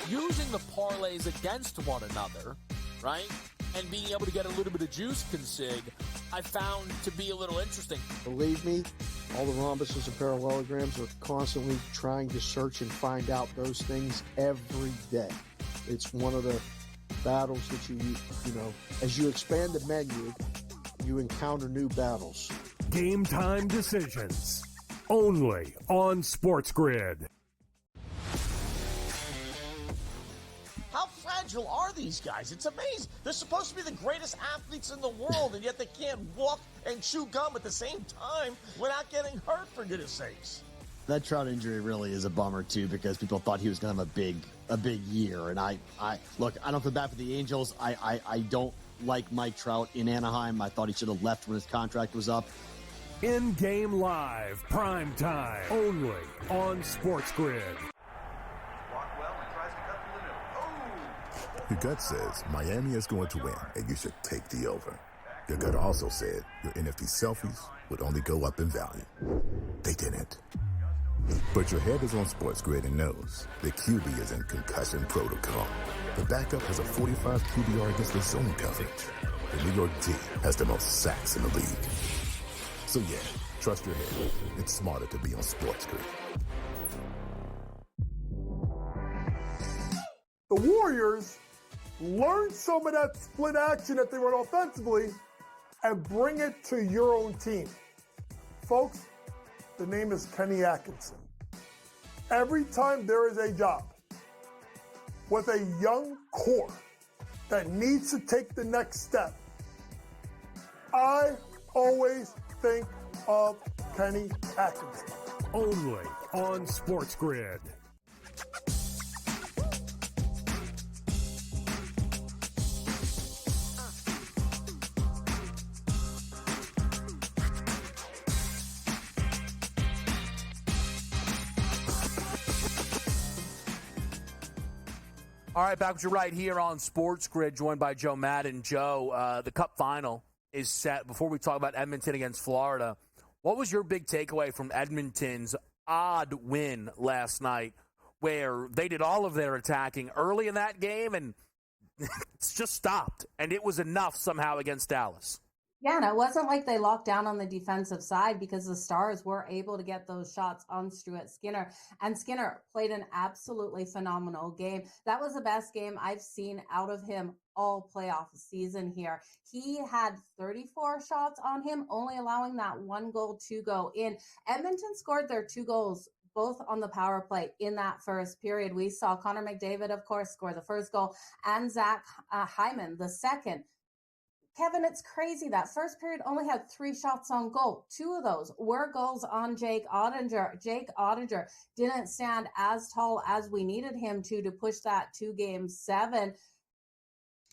Using the parlays against one another, right, and being able to get a little bit of juice consig, I found to be a little interesting. Believe me, all the rhombuses and parallelograms are constantly trying to search and find out those things every day. It's one of the battles that you know, as you expand the menu, you encounter new battles. Game Time Decisions, only on SportsGrid. How fragile are these guys? It's amazing. They're supposed to be the greatest athletes in the world, and yet they can't walk and chew gum at the same time without getting hurt, for goodness sakes. That Trout injury really is a bummer, too, because people thought he was going to have a big year. And I don't feel bad for the Angels. I don't like Mike Trout in Anaheim. I thought he should have left when his contract was up. In-game live, prime time, only on SportsGrid. Your gut says Miami is going to win, and you should take the over. Your gut also said your NFT selfies would only go up in value. They didn't. But your head is on SportsGrid and knows the QB is in concussion protocol. The backup has a 45 QBR against the zone coverage. The New York D has the most sacks in the league. So yeah, trust your head. It's smarter to be on SportsGrid. The Warriors learn some of that split action that they run offensively and bring it to your own team. Folks, the name is Kenny Atkinson. Every time there is a job with a young core that needs to take the next step, I always think of Kenny Atkinson. Only on SportsGrid. All right, back with you right here on SportsGrid, joined by Joe Madden. Joe, the Cup final is set. Before we talk about Edmonton against Florida, what was your big takeaway from Edmonton's odd win last night, where they did all of their attacking early in that game and it's just stopped, and it was enough somehow against Dallas? Yeah, and it wasn't like they locked down on the defensive side because the Stars were able to get those shots on Stuart Skinner. And Skinner played an absolutely phenomenal game. That was the best game I've seen out of him all playoff season here. He had 34 shots on him, only allowing that one goal to go in. Edmonton scored their 2 goals both on the power play in that first period. We saw Connor McDavid, of course, score the first goal, and Zach Hyman the second. Kevin, it's crazy. That first period only had 3 shots on goal. 2 of those were goals on Jake Ottinger. Jake Ottinger didn't stand as tall as we needed him to push that to game 7.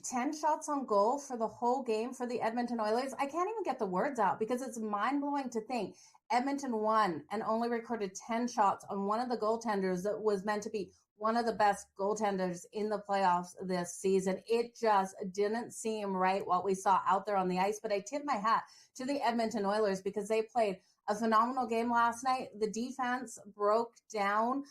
10 shots on goal for the whole game for the Edmonton Oilers. I can't even get the words out because it's mind-blowing to think Edmonton won and only recorded 10 shots on one of the goaltenders that was meant to be one of the best goaltenders in the playoffs this season. It just didn't seem right what we saw out there on the ice, but I tip my hat to the Edmonton Oilers because they played a phenomenal game last night. The defense broke down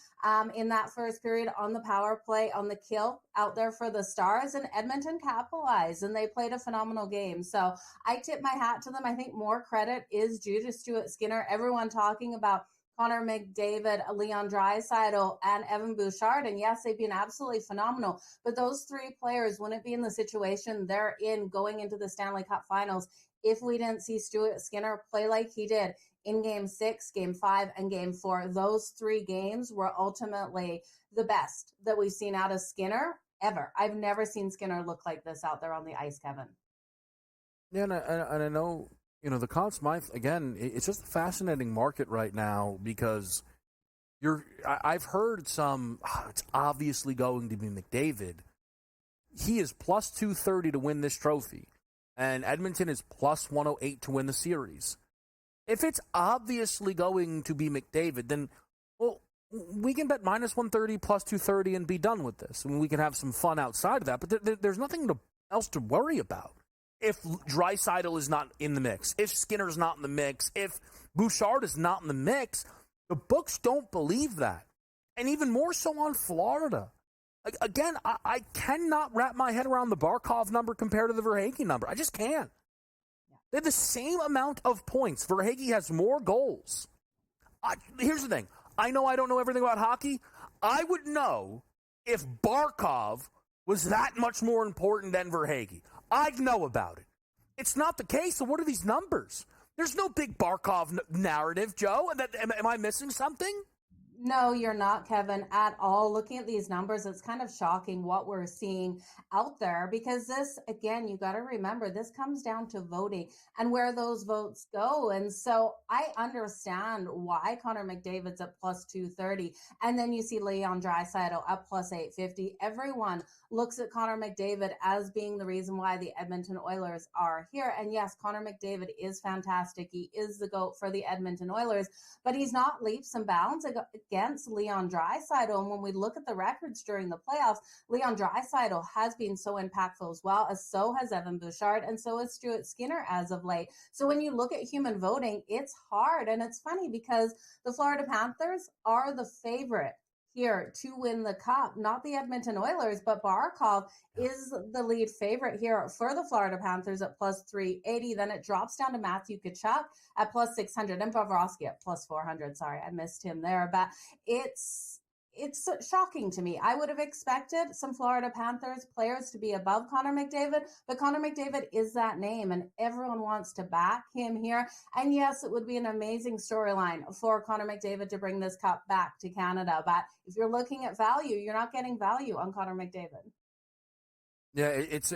in that first period on the power play, on the kill out there for the Stars, and Edmonton capitalized, and they played a phenomenal game. So I tip my hat to them. I think more credit is due to Stuart Skinner. Everyone talking about Connor McDavid, Leon Draisaitl, and Evan Bouchard. And yes, they've been absolutely phenomenal. But those 3 players wouldn't be in the situation they're in going into the Stanley Cup Finals if we didn't see Stuart Skinner play like he did in Game 6, Game 5, and Game 4. Those 3 games were ultimately the best that we've seen out of Skinner ever. I've never seen Skinner look like this out there on the ice, Kevin. Yeah, and I know, the Conn Smythe, again, it's just a fascinating market right now because I've heard it's obviously going to be McDavid. He is plus 230 to win this trophy, and Edmonton is plus 108 to win the series. If it's obviously going to be McDavid, then, well, we can bet minus 130, plus 230, and be done with this. I mean, we can have some fun outside of that, but there's nothing else to worry about. If Draisaitl is not in the mix, if Skinner's not in the mix, if Bouchard is not in the mix, the books don't believe that. And even more so on Florida. Again, I cannot wrap my head around the Barkov number compared to the Verhaeghe number. I just can't. They have the same amount of points. Verhaeghe has more goals. Here's the thing. I know I don't know everything about hockey. I would know if Barkov was that much more important than Verhaeghe. I'd know about it. It's not the case, so what are these numbers? There's no big Barkov narrative, Joe. Am I missing something? No, you're not, Kevin, at all. Looking at these numbers, it's kind of shocking what we're seeing out there because this, again, you got to remember, this comes down to voting and where those votes go. And so I understand why Connor McDavid's at plus 230. And then you see Leon Draisaitl at plus 850. Everyone looks at Connor McDavid as being the reason why the Edmonton Oilers are here. And yes, Connor McDavid is fantastic. He is the GOAT for the Edmonton Oilers, but he's not leaps and bounds against Leon Draisaitl. And when we look at the records during the playoffs, Leon Draisaitl has been so impactful as well, as so has Evan Bouchard, and so has Stuart Skinner as of late. So when you look at human voting, it's hard. And it's funny because the Florida Panthers are the favorite here to win the cup, not the Edmonton Oilers, but Barkov is the lead favorite here for the Florida Panthers at plus 380. Then it drops down to Matthew Tkachuk at plus 600 and Bobrovsky at plus 400. Sorry, I missed him there, but it's shocking to me. I would have expected some Florida Panthers players to be above Connor McDavid, but Connor McDavid is that name and everyone wants to back him here. And yes, it would be an amazing storyline for Connor McDavid to bring this cup back to Canada. But if you're looking at value, you're not getting value on Connor McDavid. Yeah, it's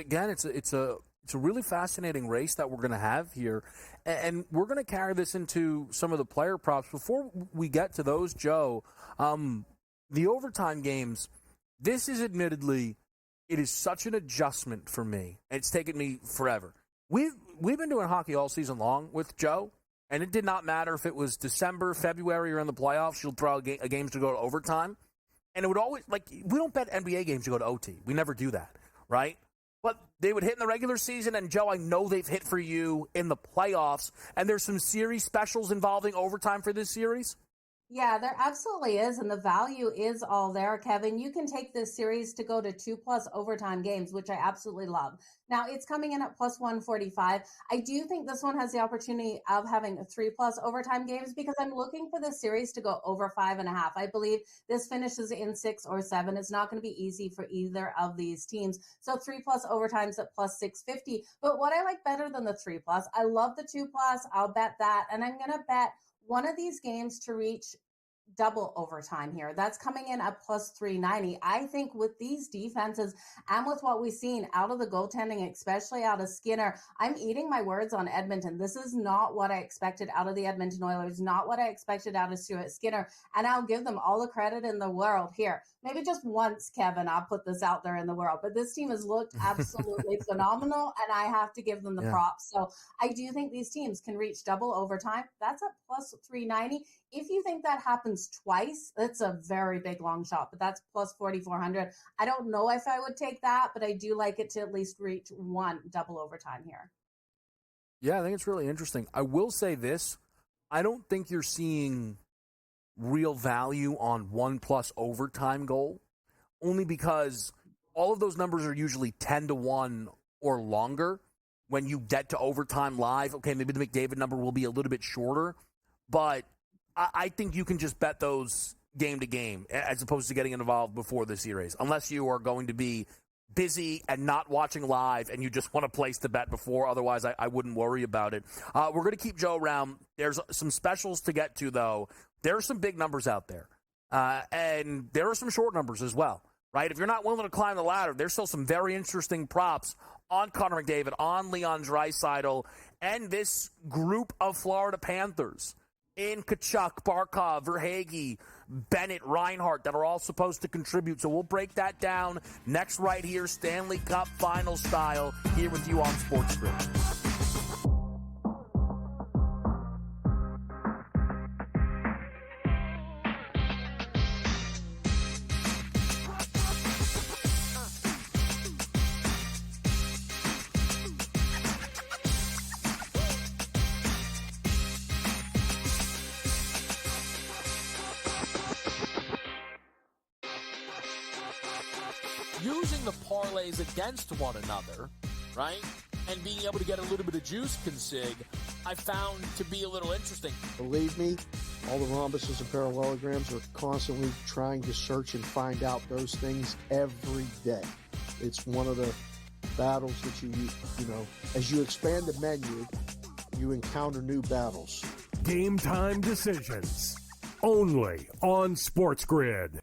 a really fascinating race that we're going to have here. And we're going to carry this into some of the player props. Before we get to those, Joe, the overtime games, this is admittedly, it is such an adjustment for me. It's taken me forever. We've been doing hockey all season long with Joe, and it did not matter if it was December, February, or in the playoffs. You'll throw games to go to overtime. And it would always, we don't bet NBA games to go to OT. We never do that, right? But they would hit in the regular season, and Joe, I know they've hit for you in the playoffs, and there's some series specials involving overtime for this series. Yeah, there absolutely is. And the value is all there, Kevin. You can take this series to go to 2+ overtime games, which I absolutely love. Now, it's coming in at plus 145. I do think this one has the opportunity of having 3+ overtime games because I'm looking for this series to go over 5.5. I believe this finishes in 6 or 7. It's not going to be easy for either of these teams. So 3+ overtimes at plus 650. But what I like better than the 3+, I love the 2+. I'll bet that. And I'm going to bet one of these games to reach double overtime here. That's coming in at plus 390. I think with these defenses and with what we've seen out of the goaltending, especially out of Skinner, I'm eating my words on Edmonton. This is not what I expected out of the Edmonton Oilers, not what I expected out of Stuart Skinner. And I'll give them all the credit in the world here. Maybe just once, Kevin, I'll put this out there in the world. But this team has looked absolutely phenomenal, and I have to give them the props. So I do think these teams can reach double overtime. That's at plus 390. If you think that happens twice, that's a very big long shot, but that's plus 4,400. I don't know if I would take that, but I do like it to at least reach one double overtime here. Yeah, I think it's really interesting. I will say this. I don't think you're seeing real value on 1+ overtime goal, only because all of those numbers are usually 10-1 or longer. When you get to overtime live, okay, maybe the McDavid number will be a little bit shorter, but I think you can just bet those game to game as opposed to getting involved before the series, unless you are going to be busy and not watching live and you just want to place the bet before. Otherwise, I wouldn't worry about it. We're going to keep Joe around. There's some specials to get to, though. There are some big numbers out there, and there are some short numbers as well, right? If you're not willing to climb the ladder, there's still some very interesting props on Connor McDavid, on Leon Draisaitl, and this group of Florida Panthers in Tkachuk, Barkov, Verhaeghe, Bennett, Reinhart that are all supposed to contribute. So we'll break that down next right here, Stanley Cup final style, here with you on SportsGrid. Using the parlays against one another, right, and being able to get a little bit of juice consig, I found to be a little interesting. Believe me, all the rhombuses and parallelograms are constantly trying to search and find out those things every day. It's one of the battles that you know, as you expand the menu, you encounter new battles. Game time decisions, only on SportsGrid.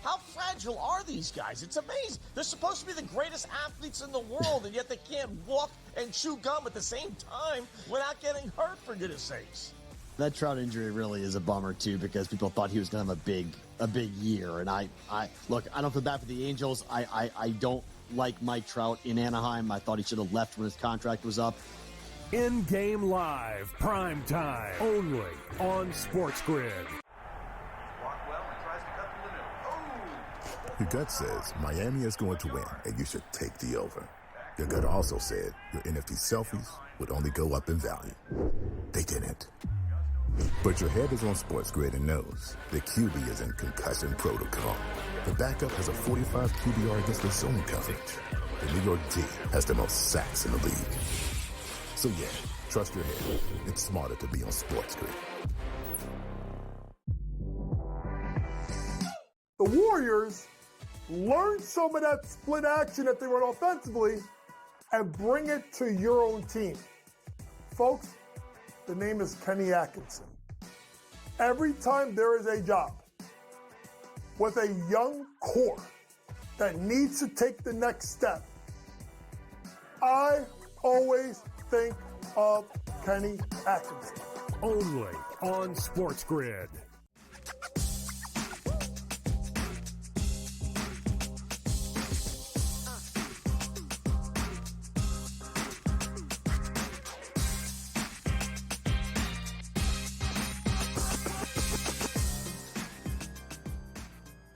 How fragile are these guys? It's amazing. They're supposed to be the greatest athletes in the world, and yet they can't walk and chew gum at the same time without getting hurt, for goodness sakes. That Trout injury really is a bummer, too, because people thought he was going to have a big year. And I look, I don't feel bad for the Angels. I don't like Mike Trout in Anaheim. I thought he should have left when his contract was up. In-game live, prime time, only on SportsGrid. Your gut says Miami is going to win, and you should take the over. Your gut also said your NFT selfies would only go up in value. They didn't. But your head is on SportsGrid and knows the QB is in concussion protocol. The backup has a 45 QBR against the zone coverage. The New York D has the most sacks in the league. So yeah, trust your head. It's smarter to be on SportsGrid. The Warriors learn some of that split action that they run offensively and bring it to your own team. Folks, the name is Kenny Atkinson. Every time there is a job with a young core that needs to take the next step, I always think of Kenny Atkinson. Only on SportsGrid.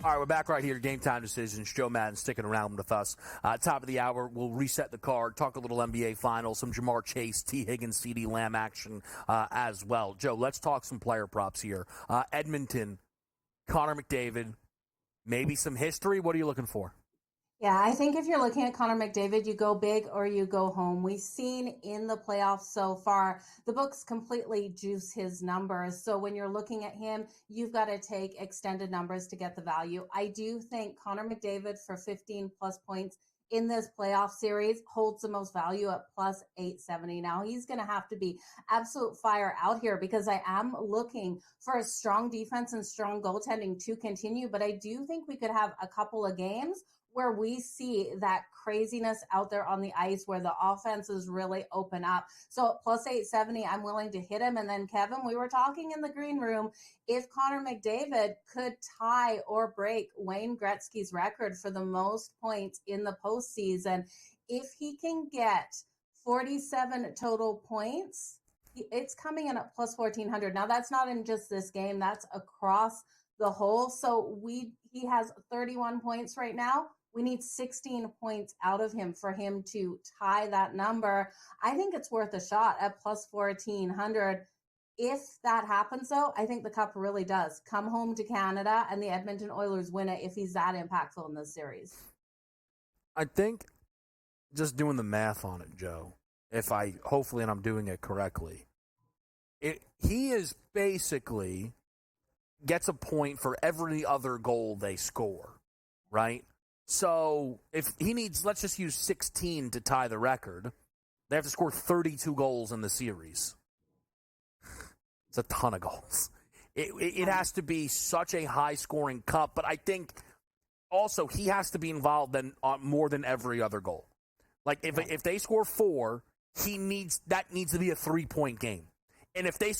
All All right, we're back right here at Game Time Decisions. Joe Madden sticking around with us. Top of the hour, we'll reset the card, talk a little NBA Finals, some Jamar Chase, T. Higgins, CeeDee Lamb action as well. Joe, let's talk some player props here. Edmonton, Connor McDavid, maybe some history. What are you looking for? Yeah, I think if you're looking at Connor McDavid, you go big or you go home. We've seen in the playoffs so far, the books completely juice his numbers. So when you're looking at him, you've got to take extended numbers to get the value. I do think Connor McDavid for 15 plus points in this playoff series holds the most value at plus 870. Now he's going to have to be absolute fire out here because I am looking for a strong defense and strong goaltending to continue. But I do think we could have a couple of games where we see that craziness out there on the ice where the offenses really open up. So at plus 870, I'm willing to hit him. And then, Kevin, we were talking in the green room, if Connor McDavid could tie or break Wayne Gretzky's record for the most points in the postseason, if he can get 47 total points, it's coming in at plus 1,400. Now, that's not in just this game. That's across the whole. So he has 31 points right now. We need 16 points out of him for him to tie that number. I think it's worth a shot at plus 1,400. If that happens, though, I think the Cup really does come home to Canada and the Edmonton Oilers win it if he's that impactful in this series. I think just doing the math on it, Joe, hopefully I'm doing it correctly, he is basically gets a point for every other goal they score, right? So if he needs, let's just use 16 to tie the record, they have to score 32 goals in the series. It's a ton of goals. It has to be such a high-scoring Cup, but I think also he has to be involved more than every other goal. Like if they score 4, that needs to be a 3-point game. And if they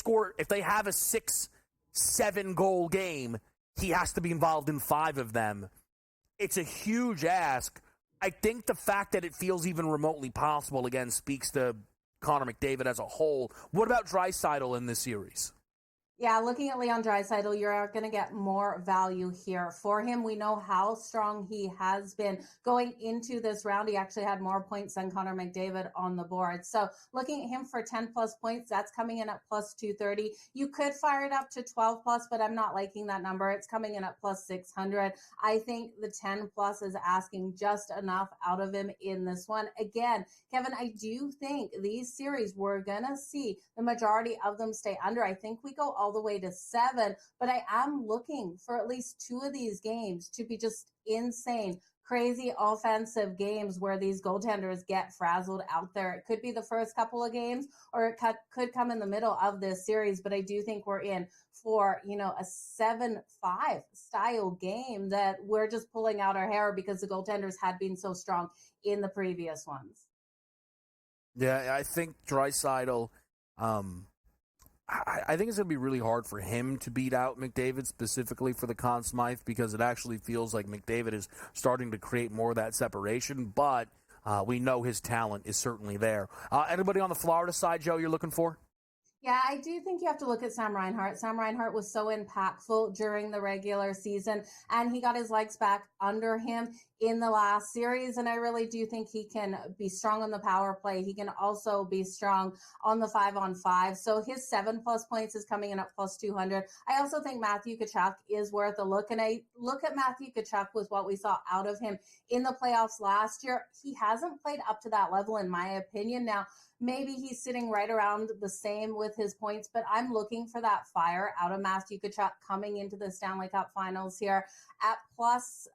have a 6-7 goal game, he has to be involved in 5 of them. It's a huge ask. I think the fact that it feels even remotely possible, again, speaks to Connor McDavid as a whole. What about Draisaitl in this series? Yeah, looking at Leon Draisaitl, you're going to get more value here for him. We know how strong he has been going into this round. He actually had more points than Connor McDavid on the board. So looking at him for 10 plus points, that's coming in at plus 230. You could fire it up to 12 plus, but I'm not liking that number. It's coming in at plus 600. I think the 10 plus is asking just enough out of him in this one. Again, Kevin, I do think these series, we're going to see the majority of them stay under. I think we go all the way to 7, but I am looking for at least 2 of these games to be just insane, crazy offensive games where these goaltenders get frazzled out there. It could be the first couple of games or it could come in the middle of this series, but I do think we're in for, a 7-5 style game that we're just pulling out our hair because the goaltenders had been so strong in the previous ones. Yeah, I think Draisaitl, I think it's going to be really hard for him to beat out McDavid specifically for the Conn Smythe because it actually feels like McDavid is starting to create more of that separation, but we know his talent is certainly there. Anybody on the Florida side, Joe, you're looking for? Yeah, I do think you have to look at Sam Reinhart. Sam Reinhart was so impactful during the regular season, and he got his legs back under him in the last series, and I really do think he can be strong on the power play. He can also be strong on the 5-on-5. So his 7 plus points is coming in at plus 200. I also think Matthew Tkachuk is worth a look, and I look at Matthew Tkachuk with what we saw out of him in the playoffs last year. He hasn't played up to that level, in my opinion. Now, maybe he's sitting right around the same with his points, but I'm looking for that fire out of Matthew Tkachuk coming into the Stanley Cup Finals here at plus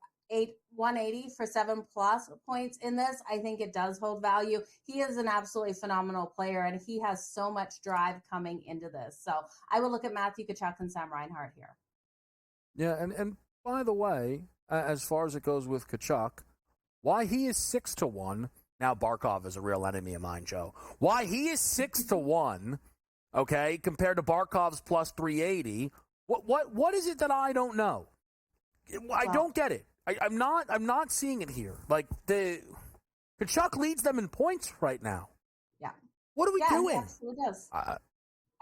180 for 7 plus points in this. I think it does hold value. He is an absolutely phenomenal player, and he has so much drive coming into this. So I would look at Matthew Tkachuk and Sam Reinhart here. Yeah, and by the way, as far as it goes with Tkachuk, why he is 6-1. Now Barkov is a real enemy of mine, Joe. Why he is 6-1, okay, compared to Barkov's plus 380. What is it that I don't know? I don't get it. I'm not seeing it here. Like Tkachuk leads them in points right now. Yeah. What are we doing? He absolutely does.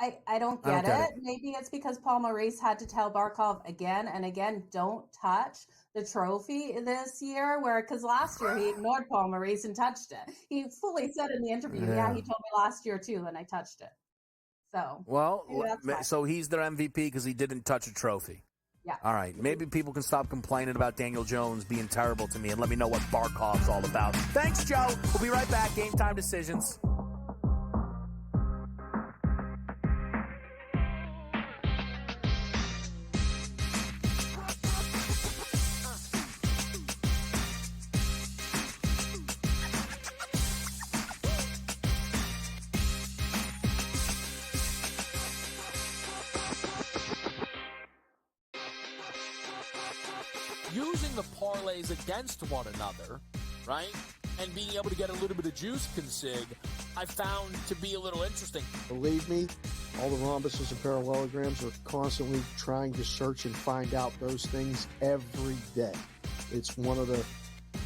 I don't get it. Maybe it's because Paul Maurice had to tell Barkov again and again, don't touch the trophy this year, because last year he ignored Paul Maurice and touched it. He fully said in the interview, yeah, he told me last year too, and I touched it. So, well, so he's their MVP because he didn't touch a trophy. Yeah. All right. Maybe people can stop complaining about Daniel Jones being terrible to me and let me know what Barkov's all about. Thanks, Joe. We'll be right back. Game Time Decisions. Using the parlays against one another, right, and being able to get a little bit of juice consig, I found to be a little interesting. Believe me, all the rhombuses and parallelograms are constantly trying to search and find out those things every day. It's one of the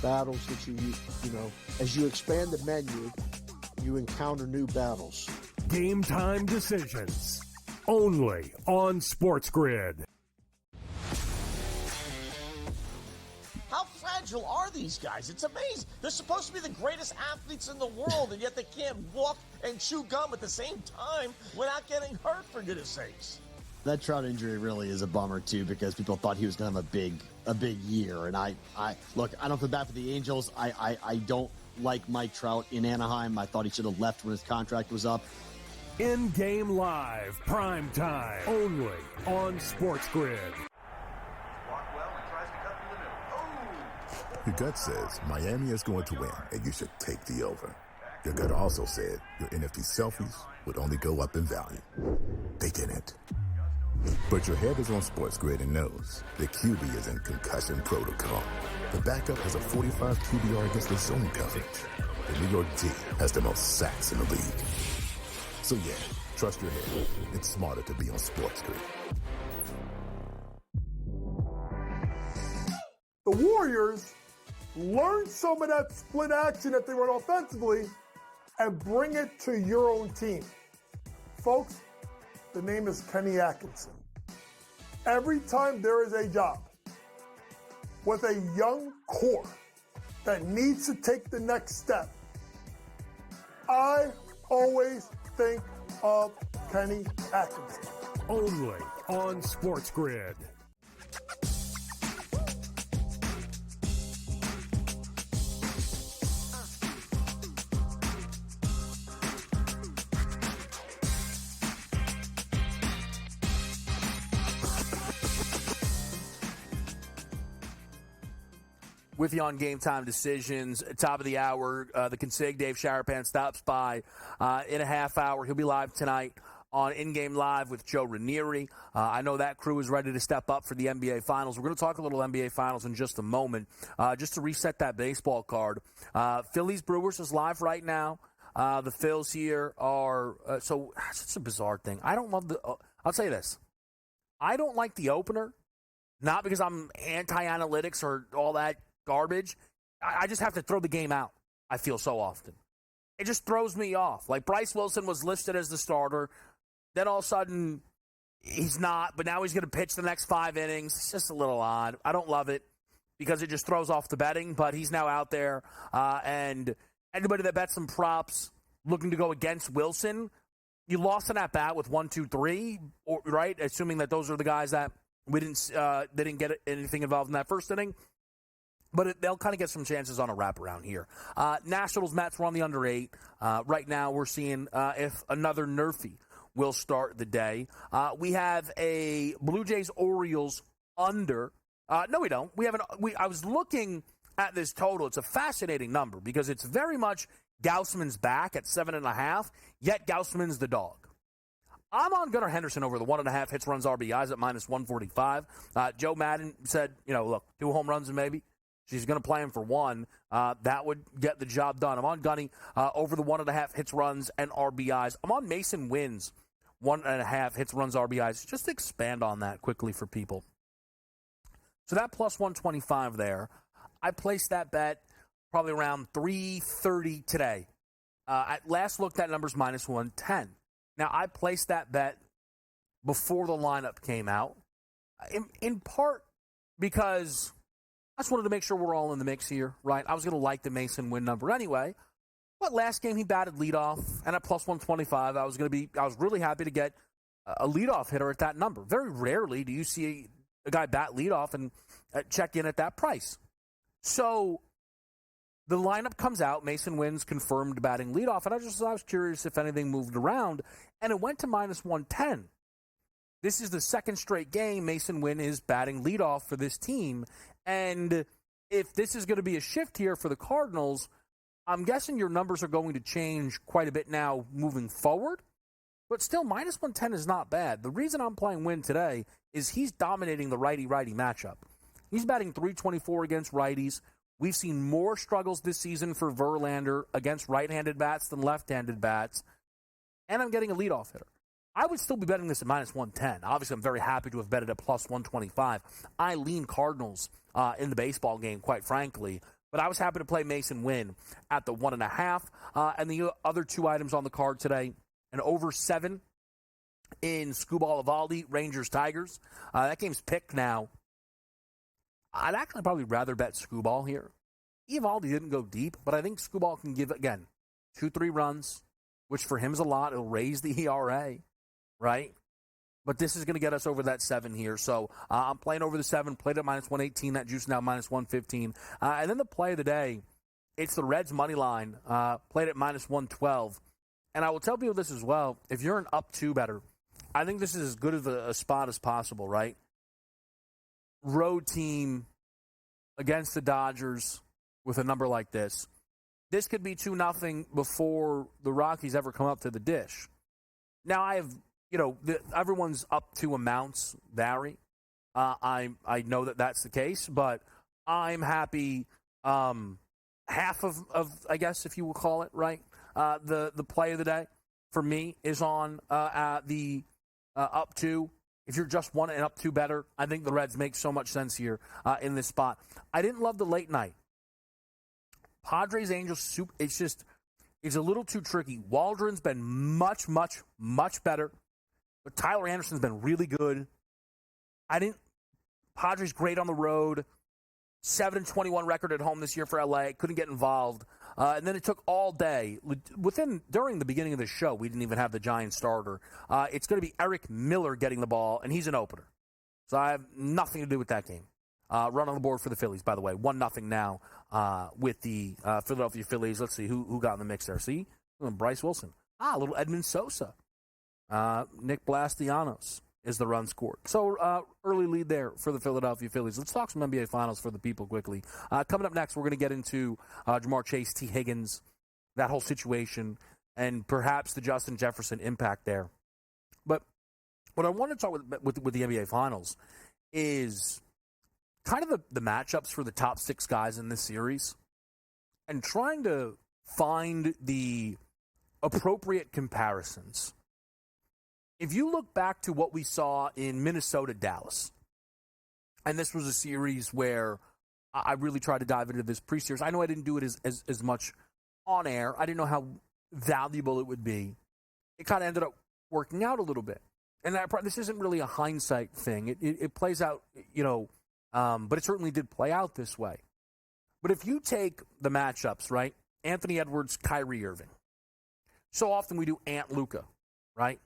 battles that you know, as you expand the menu, you encounter new battles. Game Time Decisions, only on SportsGrid. How fragile are these guys? It's amazing. They're supposed to be the greatest athletes in the world, and yet they can't walk and chew gum at the same time without getting hurt, for goodness sakes. That Trout injury really is a bummer, too, because people thought he was going to have a big year. And I look, I don't feel bad for the Angels. I don't like Mike Trout in Anaheim. I thought he should have left when his contract was up. In-game live, prime time, only on SportsGrid. Your gut says Miami is going to win, and you should take the over. Your gut also said your NFT selfies would only go up in value. They didn't. But your head is on SportsGrid and knows the QB is in concussion protocol. The backup has a 45 QBR against the zone coverage. The New York D has the most sacks in the league. So yeah, trust your head. It's smarter to be on SportsGrid. The Warriors learn some of that split action that they run offensively and bring it to your own team. Folks, the name is Kenny Atkinson. Every time there is a job with a young core that needs to take the next step, I always think of Kenny Atkinson. Only on SportsGrid. With you on Game Time Decisions, top of the hour, the consig, Dave Sharapan, stops by in a half hour. He'll be live tonight on In-Game Live with Joe Ranieri. I know that crew is ready to step up for the NBA Finals. We're going to talk a little NBA Finals in just a moment. Just to reset that baseball card, Phillies-Brewers is live right now. The Phils here are so it's just a bizarre thing. I don't love the I'll say this. I don't like the opener, not because I'm anti-analytics or all that garbage. I just have to throw the game out, I feel so often. It just throws me off. Like Bryce Wilson was listed as the starter. Then all of a sudden, he's not. But now he's going to pitch the next 5 innings. It's just a little odd. I don't love it because it just throws off the betting. But he's now out there. And anybody that bets some props looking to go against Wilson, you lost an at-bat with 1, 2, 3, right? Assuming that those are the guys that they didn't get anything involved in that first inning. But they'll kind of get some chances on a wraparound here. Nationals, Mets, we're on the under 8. Right now, we're seeing if another Nerfy will start the day. We have a Blue Jays Orioles under. No, we don't. I was looking at this total. It's a fascinating number because it's very much Gausman's back at 7.5. Yet Gausman's the dog. I'm on Gunnar Henderson over the 1.5 hits, runs, RBIs at -145. Joe Madden said, look, 2 home runs and maybe. She's going to play him for 1. That would get the job done. I'm on Gunny over the 1.5 hits, runs, and RBIs. I'm on Mason Wins, 1.5 hits, runs, RBIs. Just to expand on that quickly for people. So that plus 125 there. I placed that bet probably around 3:30 today. At last look, that number's -110. Now, I placed that bet before the lineup came out, in part because I just wanted to make sure we're all in the mix here, right? I was going to like the Mason win number anyway. But last game he batted leadoff, and at plus 125, I was really happy to get a leadoff hitter at that number. Very rarely do you see a guy bat leadoff and check in at that price. So the lineup comes out, Mason wins, confirmed batting leadoff, and I was curious if anything moved around, and it went to minus 110. This is the second straight game Mason Wynn is batting leadoff for this team, and if this is going to be a shift here for the Cardinals, I'm guessing your numbers are going to change quite a bit now moving forward, but still, minus 110 is not bad. The reason I'm playing Wynn today is he's dominating the righty-righty matchup. He's batting .324 against righties. We've seen more struggles this season for Verlander against right-handed bats than left-handed bats, and I'm getting a leadoff hitter. I would still be betting this at minus 110. Obviously, I'm very happy to have bet it at plus 125. I lean Cardinals in the baseball game, quite frankly, but I was happy to play Mason Wynn at the 1.5. And the other two items on the card today, an over 7 in Scubal Evaldi, Rangers-Tigers. That game's picked now. I'd actually probably rather bet Scubal here. Evaldi didn't go deep, but I think Scubal can give, again, 2-3 runs, which for him is a lot. It'll raise the ERA, right? But this is going to get us over that 7 here. So I'm playing over the 7, played at minus 118. That juice now minus 115. And then the play of the day, it's the Reds' money line, played at minus 112. And I will tell people this as well. If you're an up 2 better, I think this is as good of a spot as possible, right? Road team against the Dodgers with a number like this. This could be 2-0 before the Rockies ever come up to the dish. Now, I have, everyone's up 2 amounts vary. I know that that's the case, but I'm happy half of, I guess, if you will call it, right? The play of the day for me is on the up 2. If you're just 1 and up 2 better, I think the Reds make so much sense here in this spot. I didn't love the late night. Padres Angels, it's a little too tricky. Waldron's been much, much, much better, but Tyler Anderson's been really good. Padres great on the road. 7-21 record at home this year for LA. Couldn't get involved. And then it took all day. During the beginning of the show, we didn't even have the Giants starter. It's going to be Eric Miller getting the ball, and he's an opener. So I have nothing to do with that game. Run on the board for the Phillies, by the way. 1-0 now with the Philadelphia Phillies. Let's see who got in the mix there. See? Bryce Wilson. A little Edmund Sosa. Nick Blastianos is the run scored. So early lead there for the Philadelphia Phillies. Let's talk some NBA Finals for the people quickly. Coming up next, we're going to get into Jamar Chase, T. Higgins, that whole situation, and perhaps the Justin Jefferson impact there. But what I want to talk with the NBA Finals is kind of the matchups for the top 6 guys in this series and trying to find the appropriate comparisons. If you look back to what we saw in Minnesota-Dallas, and this was a series where I really tried to dive into this pre-series. I know I didn't do it as much on air. I didn't know how valuable it would be. It kind of ended up working out a little bit. And this isn't really a hindsight thing. It plays out, but it certainly did play out this way. But if you take the matchups, right, Anthony Edwards, Kyrie Irving. So often we do Ant Luka, right?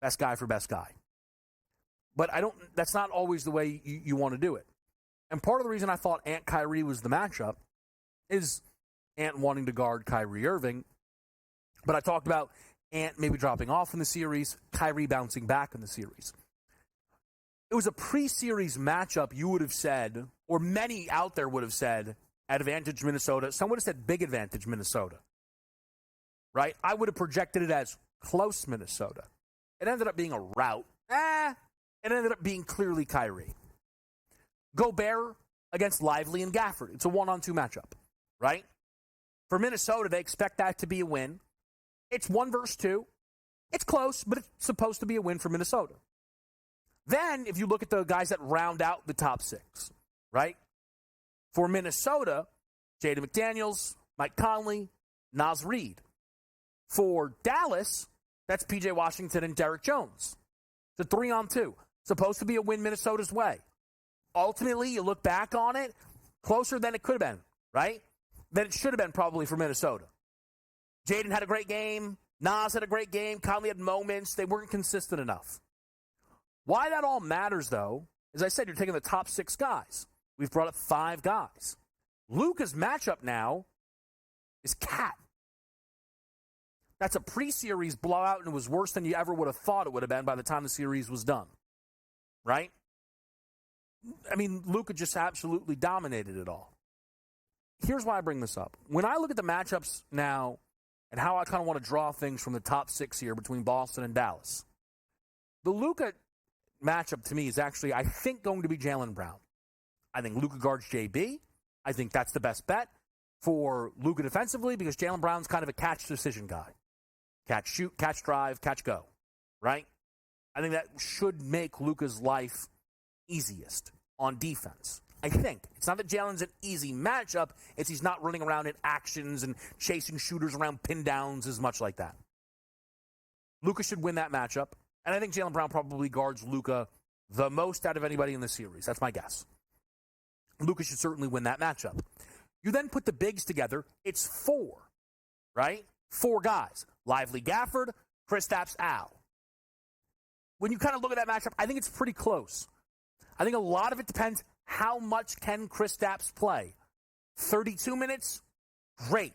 Best guy for best guy. But that's not always the way you want to do it. And part of the reason I thought Ant Kyrie was the matchup is Ant wanting to guard Kyrie Irving. But I talked about Ant maybe dropping off in the series, Kyrie bouncing back in the series. It was a pre-series matchup, you would have said, or many out there would have said, advantage Minnesota. Some would have said big advantage Minnesota. Right? I would have projected it as close Minnesota. It ended up being a rout. It ended up being clearly Kyrie. Gobert against Lively and Gafford. It's a 1-on-2 matchup, right? For Minnesota, they expect that to be a win. It's 1 versus 2. It's close, but it's supposed to be a win for Minnesota. Then, if you look at the guys that round out the top 6, right? For Minnesota, Jaden McDaniels, Mike Conley, Naz Reid. For Dallas, That's P.J. Washington and Derek Jones. It's a 3-on-2. Supposed to be a win Minnesota's way. Ultimately, you look back on it, closer than it could have been, right? Than it should have been probably for Minnesota. Jaden had a great game. Nas had a great game. Conley had moments. They weren't consistent enough. Why that all matters, though, as I said, you're taking the top 6 guys. We've brought up 5 guys. Luka's matchup now is Cat. That's a pre-series blowout, and it was worse than you ever would have thought it would have been by the time the series was done. Right? I mean, Luka just absolutely dominated it all. Here's why I bring this up. When I look at the matchups now and how I kind of want to draw things from the top 6 here between Boston and Dallas, the Luka matchup to me is actually, I think, going to be Jaylen Brown. I think Luka guards JB. I think that's the best bet for Luka defensively because Jaylen Brown's kind of a catch decision guy. Catch, shoot, catch, drive, catch, go. Right? I think that should make Luka's life easiest on defense. I think. It's not that Jalen's an easy matchup. It's he's not running around in actions and chasing shooters around pin downs as much like that. Luka should win that matchup. And I think Jaylen Brown probably guards Luka the most out of anybody in the series. That's my guess. Luka should certainly win that matchup. You then put the bigs together. It's 4, right? 4 guys. Lively Gafford, Kristaps Al. When you kind of look at that matchup, I think it's pretty close. I think a lot of it depends how much can Kristaps play. 32 minutes? Great.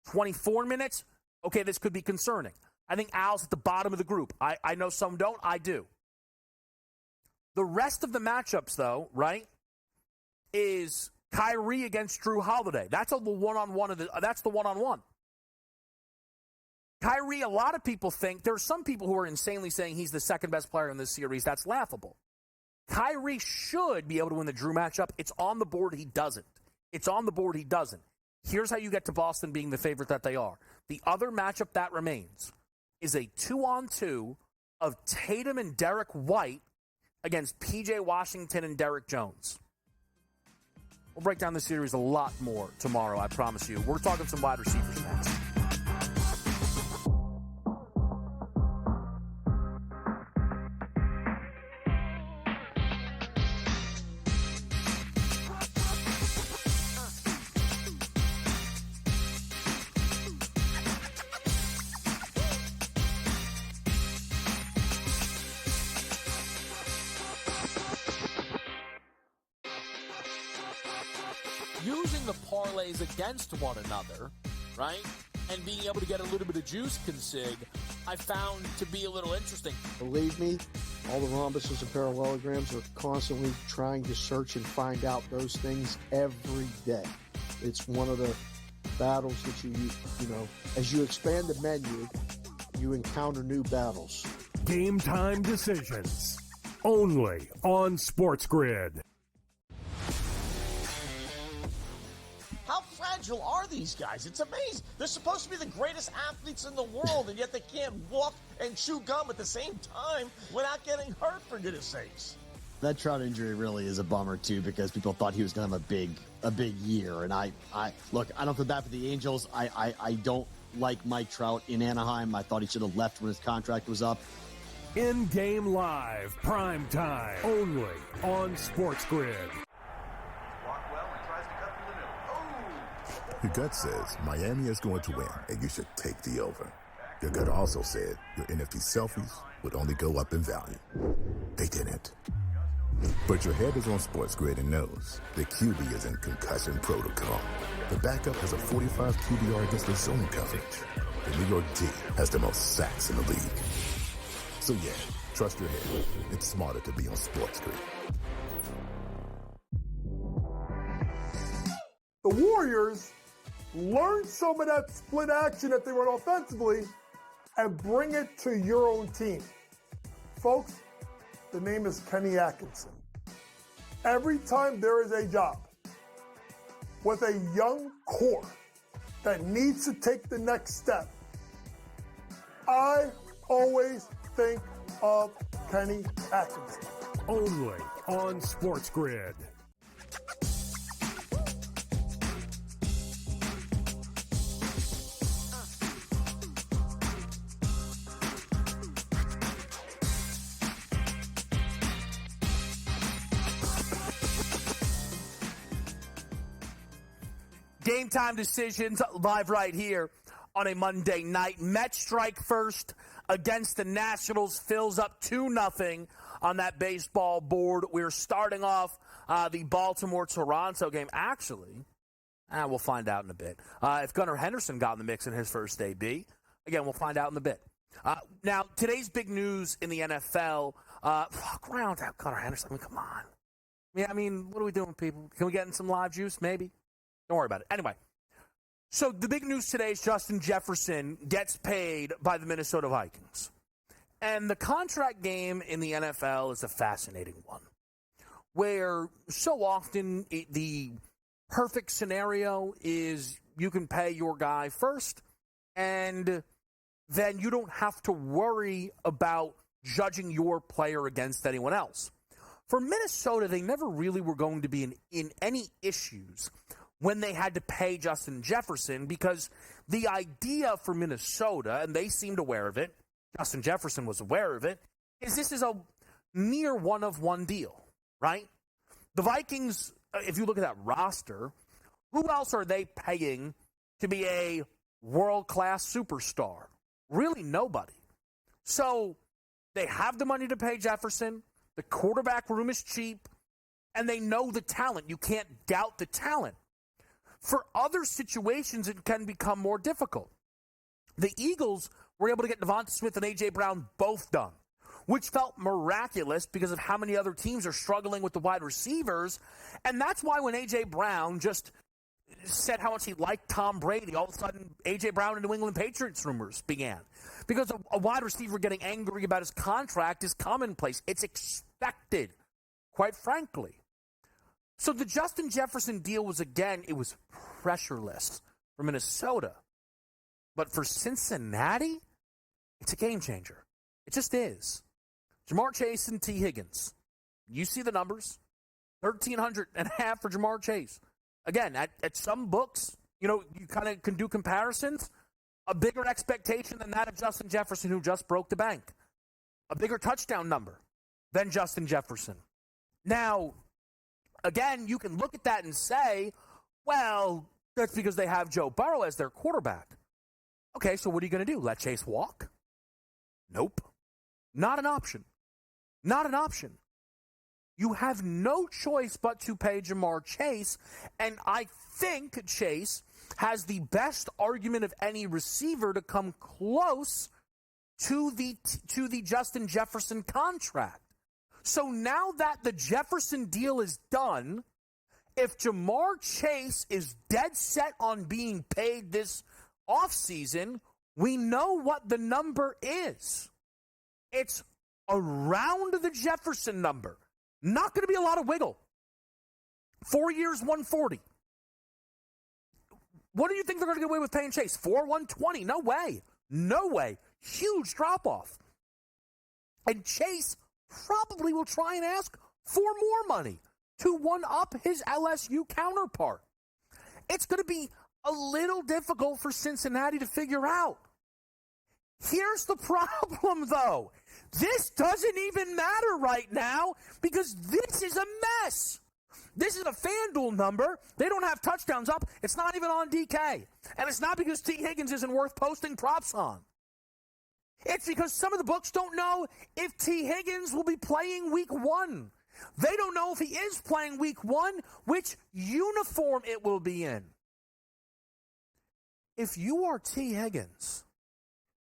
24 minutes? Okay, this could be concerning. I think Al's at the bottom of the group. I know some don't. I do. The rest of the matchups, though, right, is Kyrie against Drew Holiday. That's the one-on-one. That's the one-on-one. Kyrie, a lot of people think, there are some people who are insanely saying he's the second best player in this series. That's laughable. Kyrie should be able to win the Drew matchup. It's on the board. He doesn't. It's on the board. He doesn't. Here's how you get to Boston being the favorite that they are. The other matchup that remains is a 2-on-2 of Tatum and Derek White against P.J. Washington and Derek Jones. We'll break down the series a lot more tomorrow, I promise you. We're talking some wide receivers next. Using the parlays against one another, right, and being able to get a little bit of juice consig, I found to be a little interesting. Believe me, all the rhombuses and parallelograms are constantly trying to search and find out those things every day. It's one of the battles that you know, as you expand the menu, you encounter new battles. Game time decisions, only on SportsGrid. How fragile are these guys? It's amazing. They're supposed to be the greatest athletes in the world, and yet they can't walk and chew gum at the same time without getting hurt, for goodness sakes. That Trout injury really is a bummer, too, because people thought he was going to have a big year. And I don't feel bad for the Angels. I don't like Mike Trout in Anaheim. I thought he should have left when his contract was up. In-game live, prime time, only on SportsGrid. Your gut says Miami is going to win, and you should take the over. Your gut also said your NFT selfies would only go up in value. They didn't. But your head is on SportsGrid and knows the QB is in concussion protocol. The backup has a 45 QBR against the zone coverage. The New York D has the most sacks in the league. So yeah, trust your head. It's smarter to be on SportsGrid. The Warriors learn some of that split action that they run offensively and bring it to your own team. Folks, the name is Kenny Atkinson. Every time there is a job with a young core that needs to take the next step, I always think of Kenny Atkinson. Only on SportsGrid. Game time decisions live right here on a Monday night. Mets strike first against the Nationals. Fills up 2-0 on that baseball board. We're starting off the Baltimore-Toronto game. Actually, we'll find out in a bit. If Gunnar Henderson got in the mix in his first AB, again, we'll find out in a bit. Now, today's big news in the NFL, ground out Gunnar Henderson. I mean, come on. I mean, what are we doing, people? Can we get in some live juice, maybe? Don't worry about it. Anyway, so the big news today is Justin Jefferson gets paid by the Minnesota Vikings. And the contract game in the NFL is a fascinating one, where so often the perfect scenario is you can pay your guy first, and then you don't have to worry about judging your player against anyone else. For Minnesota, they never really were going to be in any issues when they had to pay Justin Jefferson, because the idea for Minnesota, and they seemed aware of it, Justin Jefferson was aware of it, is this is a near one-of-one deal, right? The Vikings, if you look at that roster, who else are they paying to be a world-class superstar? Really nobody. So they have the money to pay Jefferson. The quarterback room is cheap, and they know the talent. You can't doubt the talent. For other situations, it can become more difficult. The Eagles were able to get Devonta Smith and A.J. Brown both done, which felt miraculous because of how many other teams are struggling with the wide receivers. And that's why when A.J. Brown just said how much he liked Tom Brady, all of a sudden A.J. Brown and New England Patriots rumors began. Because a wide receiver getting angry about his contract is commonplace. It's expected, quite frankly. So the Justin Jefferson deal was, again, it was pressureless for Minnesota. But for Cincinnati, it's a game changer. It just is. Jamar Chase and T. Higgins. You see the numbers. 1,300.5 for Jamar Chase. Again, at some books, you kind of can do comparisons. A bigger expectation than that of Justin Jefferson, who just broke the bank. A bigger touchdown number than Justin Jefferson. Now, again, you can look at that and say, well, that's because they have Joe Burrow as their quarterback. Okay, so what are you going to do? Let Chase walk? Nope. Not an option. Not an option. You have no choice but to pay Jamar Chase, and I think Chase has the best argument of any receiver to come close to the Justin Jefferson contract. So now that the Jefferson deal is done, if Jamar Chase is dead set on being paid this offseason, we know what the number is. It's around the Jefferson number. Not going to be a lot of wiggle. 4 years, 140. What do you think they're going to get away with paying Chase? 120? No way. No way. Huge drop-off. And Chase probably will try and ask for more money to one-up his LSU counterpart. It's going to be a little difficult for Cincinnati to figure out. Here's the problem, though. This doesn't even matter right now because this is a mess. This is a FanDuel number. They don't have touchdowns up. It's not even on DK. And it's not because T. Higgins isn't worth posting props on. It's because some of the books don't know if T. Higgins will be playing week 1. They don't know if he is playing week 1, which uniform it will be in. If you are T. Higgins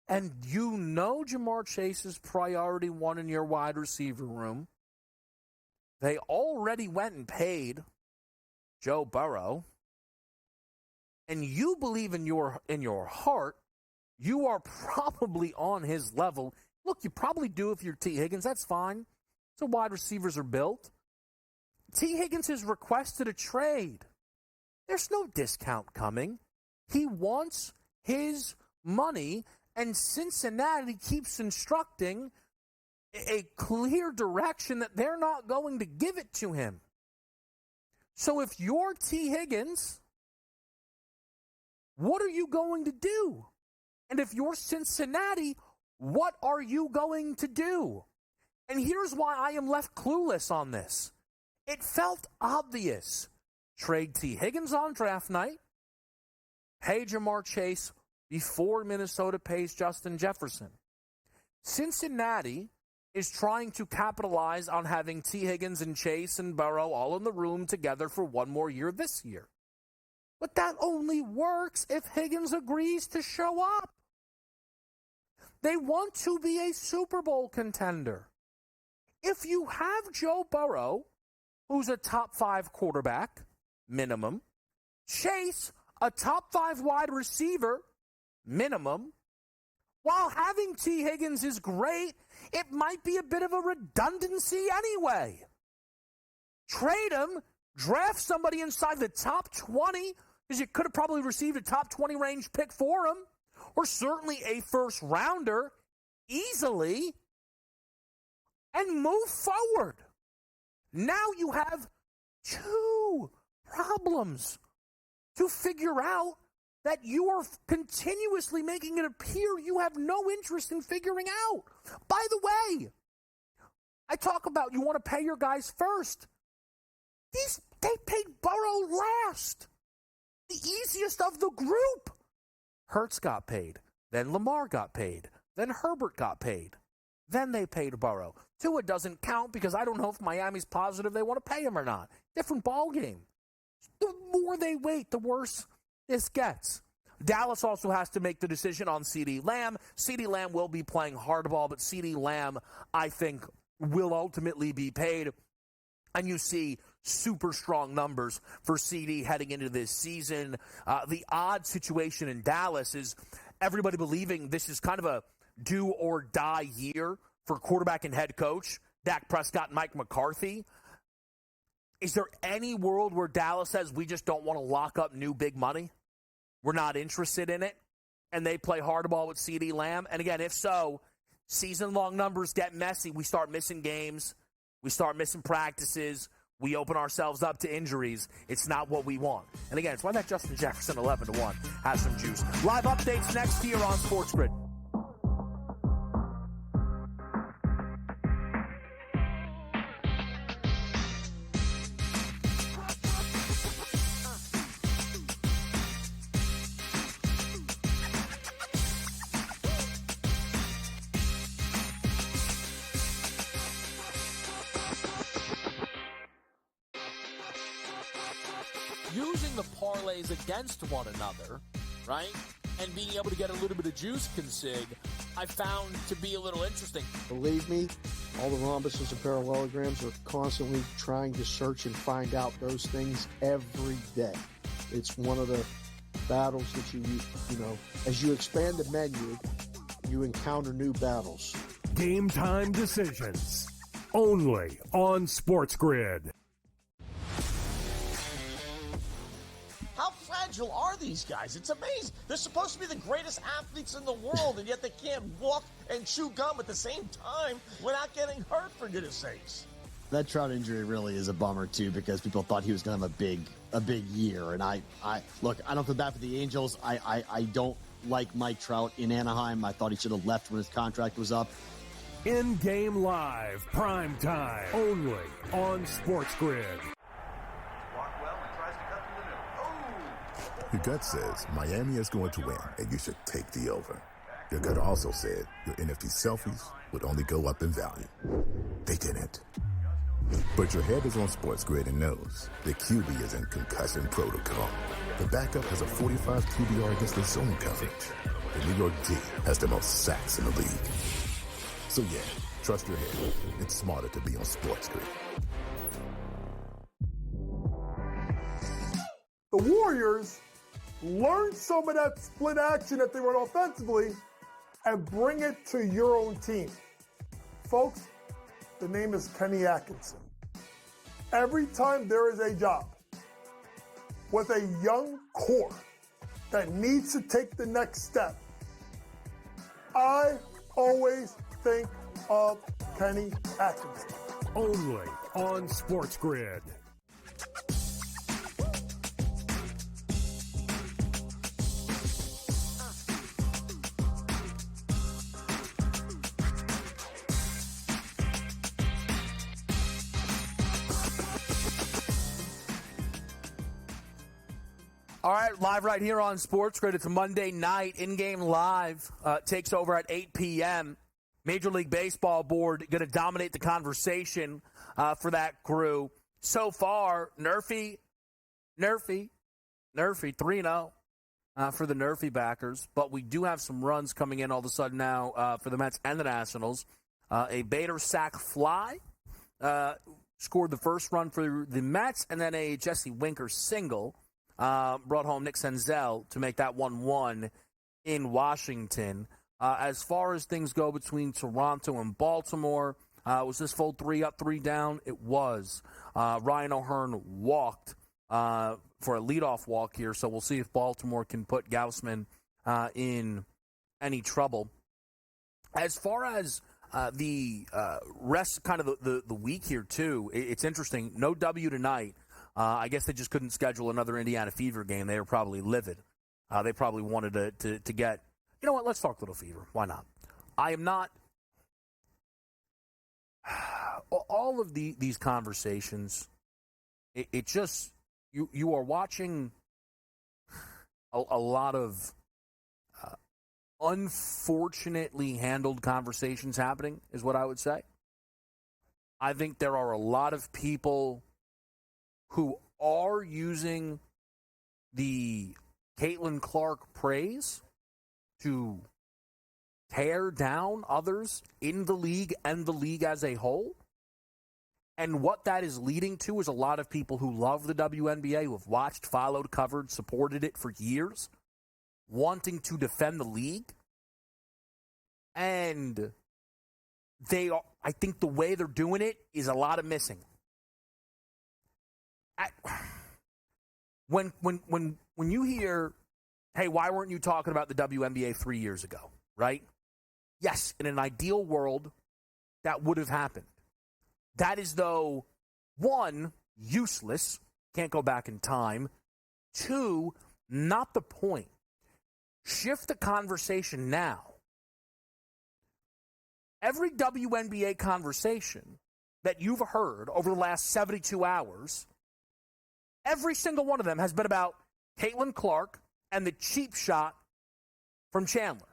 and you know Jamar Chase is priority 1 in your wide receiver room, they already went and paid Joe Burrow, and you believe in your heart you are probably on his level. Look, you probably do if you're T. Higgins. That's fine. So wide receivers are built. T. Higgins has requested a trade. There's no discount coming. He wants his money, and Cincinnati keeps instructing a clear direction that they're not going to give it to him. So if you're T. Higgins, what are you going to do? And if you're Cincinnati, what are you going to do? And here's why I am left clueless on this. It felt obvious. Trade T. Higgins on draft night. pay Jamar Chase before Minnesota pays Justin Jefferson. Cincinnati is trying to capitalize on having T. Higgins and Chase and Burrow all in the room together for one more year this year. But that only works if Higgins agrees to show up. They want to be a Super Bowl contender. If you have Joe Burrow, who's a top 5 quarterback, minimum, Chase, a top 5 wide receiver, minimum, while having T. Higgins is great, it might be a bit of a redundancy anyway. Trade him, draft somebody inside the top 20, because you could have probably received a top 20 range pick for him, or certainly a first rounder easily, and move forward. Now you have 2 problems to figure out that you are continuously making it appear you have no interest in figuring out. By the way, I talk about you want to pay your guys first. They paid Burrow last. The easiest of the group. Hurts got paid. Then Lamar got paid. Then Herbert got paid. Then they paid Burrow. Tua doesn't count because I don't know if Miami's positive they want to pay him or not. Different ball game. The more they wait, the worse this gets. Dallas also has to make the decision on CeeDee Lamb. CeeDee Lamb will be playing hardball, but CeeDee Lamb, I think, will ultimately be paid. And you see super strong numbers for CeeDee heading into this season. The odd situation in Dallas is everybody believing this is kind of a do or die year for quarterback and head coach, Dak Prescott and Mike McCarthy. Is there any world where Dallas says we just don't want to lock up new big money? We're not interested in it, and they play hardball with CeeDee Lamb? And again, if so, season-long numbers get messy. We start missing games. We start missing practices. We open ourselves up to injuries. It's not what we want. And again, it's why that Justin Jefferson 11-1 has some juice. Live updates next here on SportsGrid. Using the parlays against one another, right, and being able to get a little bit of juice consig, I found to be a little interesting. Believe me, all the rhombuses and parallelograms are constantly trying to search and find out those things every day. It's one of the battles that you know, as you expand the menu, you encounter new battles. Game time decisions. Only on SportsGrid. How fragile are these guys? It's amazing. They're supposed to be the greatest athletes in the world, and yet they can't walk and chew gum at the same time without getting hurt, for goodness sakes. That Trout injury really is a bummer, too, because people thought he was going to have a big year. And I look, I don't feel bad for the Angels. I don't like Mike Trout in Anaheim. I thought he should have left when his contract was up. In-game live, prime time, only on SportsGrid. Your gut says Miami is going to win, and you should take the over. Your gut also said your NFT selfies would only go up in value. They didn't. But your head is on SportsGrid and knows the QB is in concussion protocol. The backup has a 45 QBR against the zone coverage. The New York D has the most sacks in the league. So yeah, trust your head. It's smarter to be on SportsGrid. The Warriors learn some of that split action that they run offensively and bring it to your own team. Folks, the name is Kenny Atkinson. Every time there is a job with a young core that needs to take the next step, I always think of Kenny Atkinson. Only on SportsGrid. All right, live right here on SportsGrid. It's a Monday night. In-game live takes over at 8 p.m. Major League Baseball board going to dominate the conversation for that crew. So far, Nerfy, 3-0 for the Nerfy backers. But we do have some runs coming in all of a sudden now for the Mets and the Nationals. A Bader sac fly scored the first run for the Mets, and then a Jesse Winker single brought home Nick Senzel to make that 1-1 in Washington. As far as things go between Toronto and Baltimore, was this full 3 up, 3 down? It was. Ryan O'Hearn walked for a leadoff walk here, so we'll see if Baltimore can put Gaussman in any trouble. As far as the rest, kind of the week here, too, it's interesting. No W tonight. I guess they just couldn't schedule another Indiana Fever game. They were probably livid. They probably wanted to get, you know what, let's talk Little Fever. Why not? I am not. All of these conversations, it just, you are watching a lot of unfortunately handled conversations happening, is what I would say. I think there are a lot of people who are using the Caitlin Clark praise to tear down others in the league and the league as a whole. And what that is leading to is a lot of people who love the WNBA, who have watched, followed, covered, supported it for years, wanting to defend the league. And they are, I think the way they're doing it is a lot of missing. When you hear, hey, why weren't you talking about the WNBA 3 years ago, right? Yes, in an ideal world, that would have happened. That is, though, 1, useless, can't go back in time. 2, not the point. Shift the conversation now. Every WNBA conversation that you've heard over the last 72 hours, every single one of them has been about Caitlin Clark and the cheap shot from Chandler.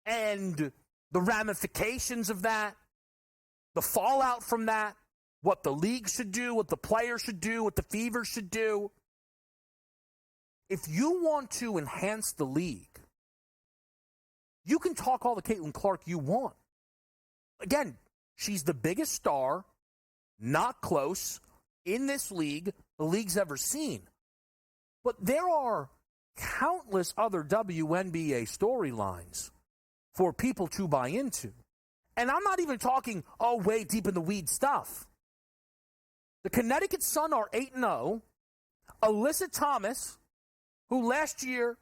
And the ramifications of that, the fallout from that, what the league should do, what the players should do, what the Fever should do. If you want to enhance the league, you can talk all the Caitlin Clark you want. Again, she's the biggest star, not close, in this league the league's ever seen. But there are countless other WNBA storylines for people to buy into. And I'm not even talking, way deep in the weed stuff. The Connecticut Sun are 8-0. Alyssa Thomas, who last year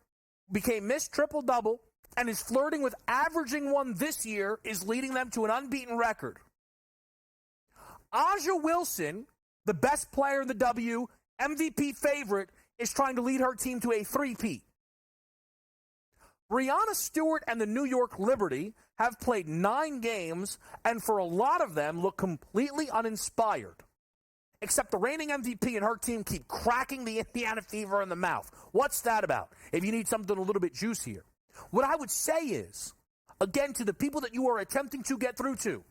became Miss Triple-Double and is flirting with averaging one this year, is leading them to an unbeaten record. Aja Wilson, the best player in the W, MVP favorite, is trying to lead her team to a 3-peat. Breanna Stewart and the New York Liberty have played 9 games, and for a lot of them look completely uninspired. Except the reigning MVP and her team keep cracking the Indiana Fever in the mouth. What's that about? If you need something a little bit juicier. What I would say is, again, to the people that you are attempting to get through to,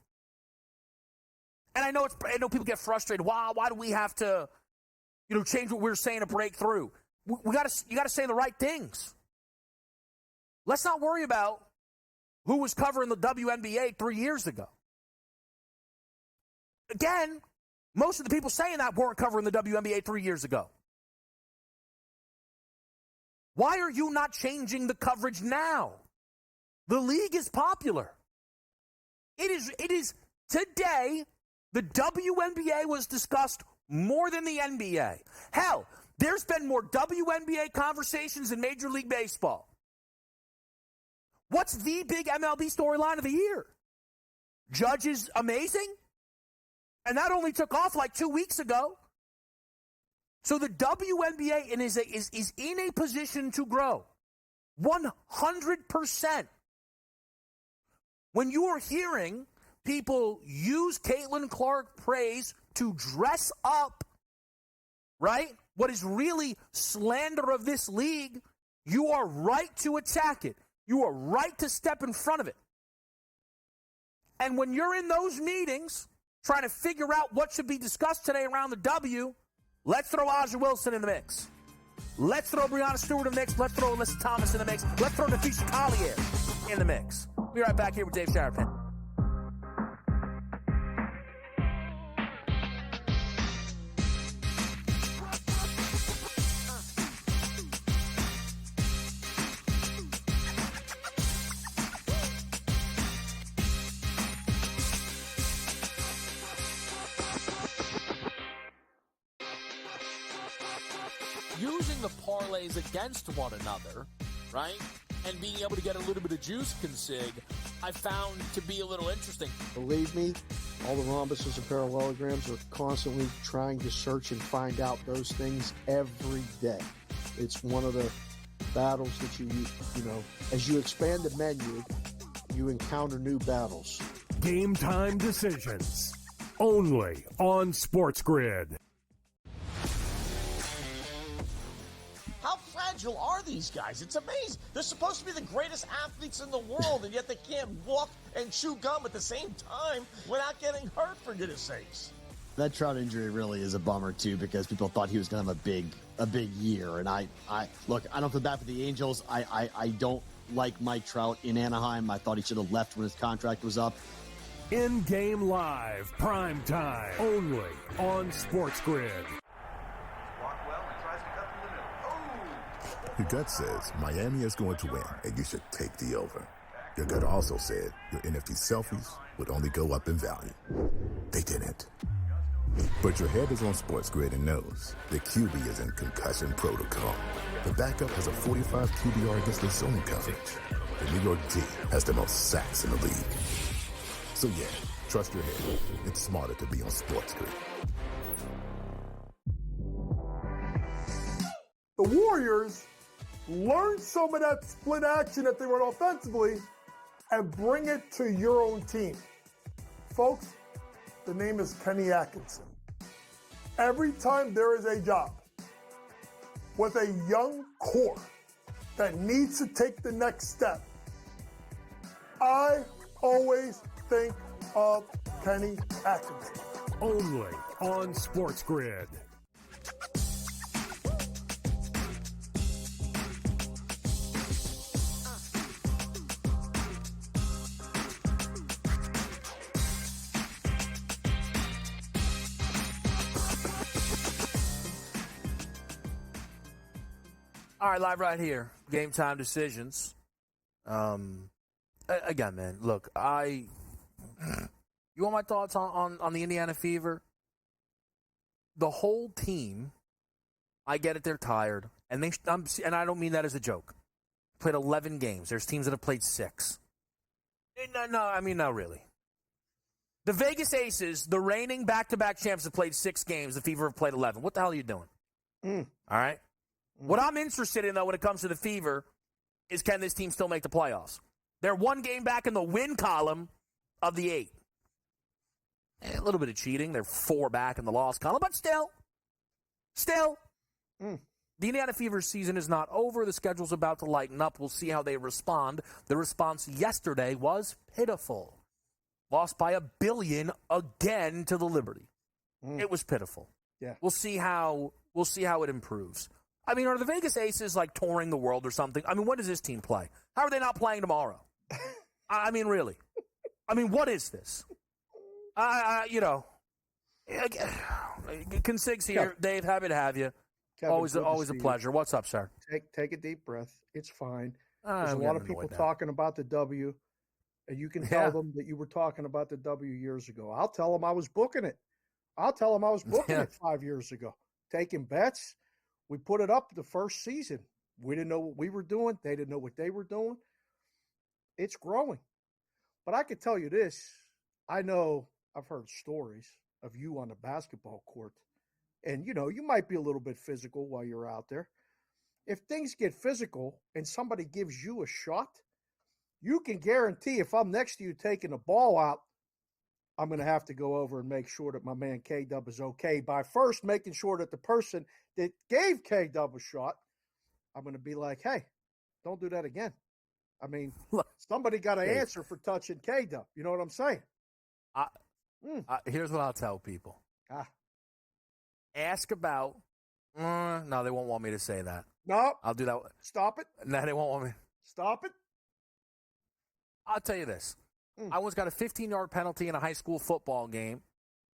and I know people get frustrated. Why do we have to, change what we're saying to break through? You got to say the right things. Let's not worry about who was covering the WNBA 3 years ago. Again, most of the people saying that weren't covering the WNBA 3 years ago. Why are you not changing the coverage now? The league is popular. It is today, the WNBA was discussed more than the NBA. Hell, there's been more WNBA conversations in Major League Baseball. What's the big MLB storyline of the year? Judge is amazing? And that only took off like 2 weeks ago. So the WNBA is in a position to grow. 100%. When you are hearing people use Caitlin Clark praise to dress up right? What is really slander of this league, you are right to attack it. You are right to step in front of it. And when you're in those meetings trying to figure out what should be discussed today around the W, let's throw Aja Wilson in the mix. Let's throw Breanna Stewart in the mix. Let's throw Alyssa Thomas in the mix. Let's throw Nafisha Collier in the mix. We'll be right back here with Dave Sharapan. Using the parlays against one another, right? And being able to get a little bit of juice consig, I found to be a little interesting. Believe me, all the rhombuses and parallelograms are constantly trying to search and find out those things every day. It's one of the battles that you know, as you expand the menu, you encounter new battles. Game time decisions. Only on SportsGrid. How fragile are these guys? It's amazing. They're supposed to be the greatest athletes in the world, and yet they can't walk and chew gum at the same time without getting hurt, for goodness sakes. That Trout injury really is a bummer too, because people thought he was going to have a big year. And I look, I don't feel bad for the Angels. I don't like Mike Trout in Anaheim. I thought he should have left when his contract was up. In-game live, prime time, only on SportsGrid. Your gut says Miami is going to win, and you should take the over. Your gut also said your NFT selfies would only go up in value. They didn't. But your head is on SportsGrid and knows the QB is in concussion protocol. The backup has a 45 QBR against the zone coverage. The New York D has the most sacks in the league. So yeah, trust your head. It's smarter to be on SportsGrid. The Warriors learn some of that split action that they run offensively and bring it to your own team. Folks, the name is Kenny Atkinson. Every time there is a job with a young core that needs to take the next step, I always think of Kenny Atkinson. Only on SportsGrid. All right, live right here. Game time decisions. Again, man, look, you want my thoughts on the Indiana Fever? The whole team, I get it, they're tired. And I don't mean that as a joke. Played 11 games. There's teams that have played 6. Not really. The Vegas Aces, the reigning back-to-back champs, have played 6 games. The Fever have played 11. What the hell are you doing? All right? What I'm interested in, though, when it comes to the Fever, is can this team still make the playoffs? They're 1 game back in the win column of the 8. A little bit of cheating. They're 4 back in the loss column, but still. The Indiana Fever season is not over. The schedule's about to lighten up. We'll see how they respond. The response yesterday was pitiful. Lost by $1 billion again to the Liberty. It was pitiful. Yeah. We'll see how it improves. I mean, are the Vegas Aces like touring the world or something? I mean, when does this team play? How are they not playing tomorrow? I mean, really. I mean, what is this? Consig's here. Dave, happy to have you. Kevin, always a pleasure. What's up, sir? Take a deep breath. It's fine. There's a lot of people talking about the W, and you can tell them that you were talking about the W years ago. I'll tell them I was booking it. It 5 years ago. Taking bets. We put it up the first season. We didn't know what we were doing. They didn't know what they were doing. It's growing. But I can tell you this. I know I've heard stories of you on the basketball court. And, you might be a little bit physical while you're out there. If things get physical and somebody gives you a shot, you can guarantee if I'm next to you taking the ball out, I'm going to have to go over and make sure that my man K-Dub is okay by first making sure that the person that gave K-Dub a shot, I'm going to be like, hey, don't do that again. I mean, somebody got to answer for touching K-Dub. You know what I'm saying? Here's what I'll tell people. Ask about no, they won't want me to say that. No. I'll do that. Stop it. No, they won't want me. Stop it. I'll tell you this. I once got a 15-yard penalty in a high school football game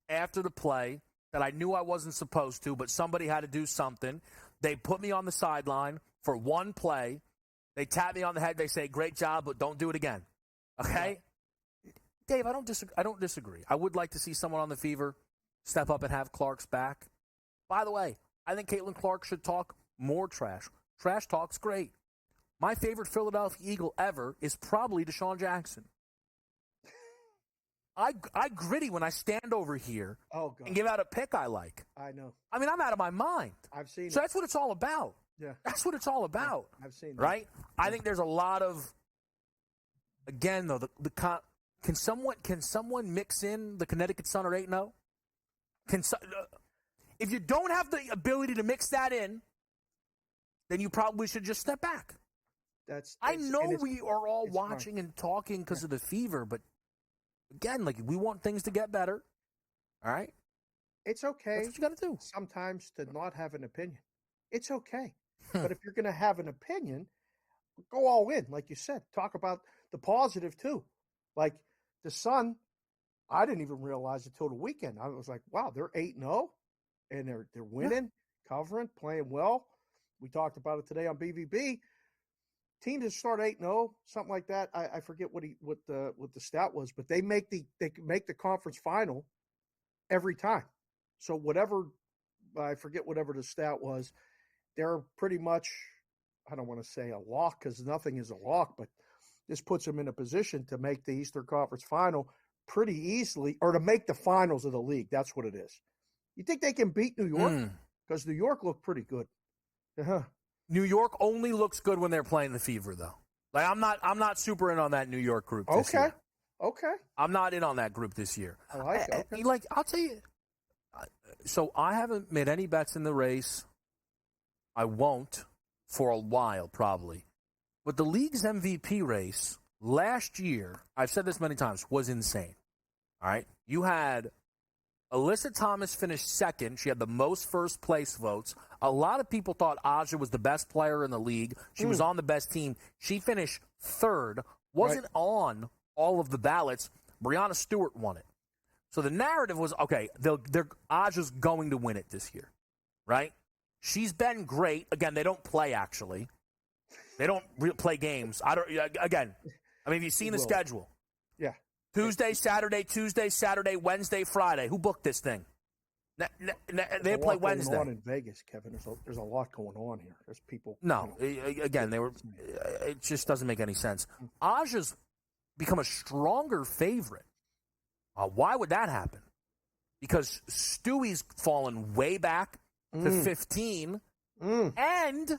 after the play that I knew I wasn't supposed to, but somebody had to do something. They put me on the sideline for one play. They tap me on the head. They say, great job, but don't do it again. Okay? Dave, I don't disagree. I would like to see someone on the Fever step up and have Clark's back. By the way, I think Caitlin Clark should talk more trash. Trash talk's great. My favorite Philadelphia Eagle ever is probably Deshaun Jackson. I gritty when I stand over here and give out a pick I like. I know. I mean, I'm out of my mind. I've seen it. So that's what it's all about. Yeah. That's what it's all about. Yeah, I've seen that. Right? I think there's a lot of, again, though, can someone mix in the Connecticut Sun or 8-0? If you don't have the ability to mix that in, then you probably should just step back. I know we are all watching and talking because of the Fever, but again, like, we want things to get better. All right? It's okay. That's what you got to do. Sometimes to not have an opinion. It's okay. But if you're going to have an opinion, go all in, like you said. Talk about the positive, too. Like, the Sun, I didn't even realize it till the weekend. I was like, wow, they're 8-0, and they're winning, covering, playing well. We talked about it today on BVB. Team to start 8-0, something like that. I forget what the stat was, but they make the conference final every time. So whatever, I forget whatever the stat was, they're pretty much, I don't want to say a lock because nothing is a lock, but this puts them in a position to make the Eastern Conference final pretty easily, or to make the finals of the league. That's what it is. You think they can beat New York? Because New York looked pretty good. New York only looks good when they're playing the Fever, though. Like, I'm not super in on that New York group this year. Okay. I'm not in on that group this year. I like it. Okay. Like, I'll tell you. So I haven't made any bets in the race. I won't for a while, probably. But the league's MVP race last year, I've said this many times, was insane. All right? You had Alyssa Thomas finish second. She had the most first-place votes. A lot of people thought Aja was the best player in the league. She was on the best team. She finished third, wasn't on all of the ballots. Breanna Stewart won it. So the narrative was, okay, Aja's going to win it this year, right? She's been great. Again, they don't play, actually. They don't play games. If you've seen the schedule. Yeah. Tuesday, Saturday, Wednesday, Friday. Who booked this thing? They play Wednesday. There's a lot going on in Vegas, Kevin. There's a lot going on here. There's people. No, again, it just doesn't make any sense. Aja's become a stronger favorite. Why would that happen? Because Stewie's fallen way back to 15, and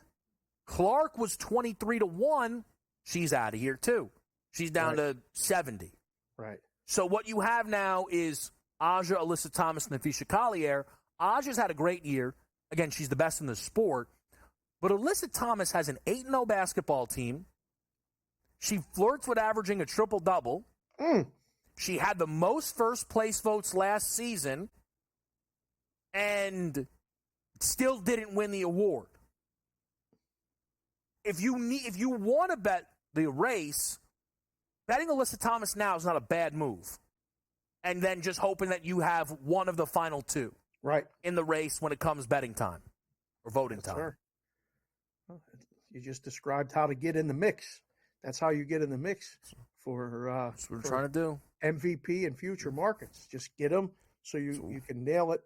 Clark was 23-1. She's out of here too. She's down to 70. Right. So what you have now is Aja, Alyssa Thomas, and Nafisha Collier. Aja's had a great year. Again, she's the best in the sport. But Alyssa Thomas has an 8-0 basketball team. She flirts with averaging a triple-double. She had the most first-place votes last season and still didn't win the award. If you want to bet the race, betting Alyssa Thomas now is not a bad move. And then just hoping that you have one of the final two in the race when it comes betting time or voting time. Sir. You just described how to get in the mix. That's how you get in the mix for that's what we're trying to do. MVP and future markets. Just get them so you can nail it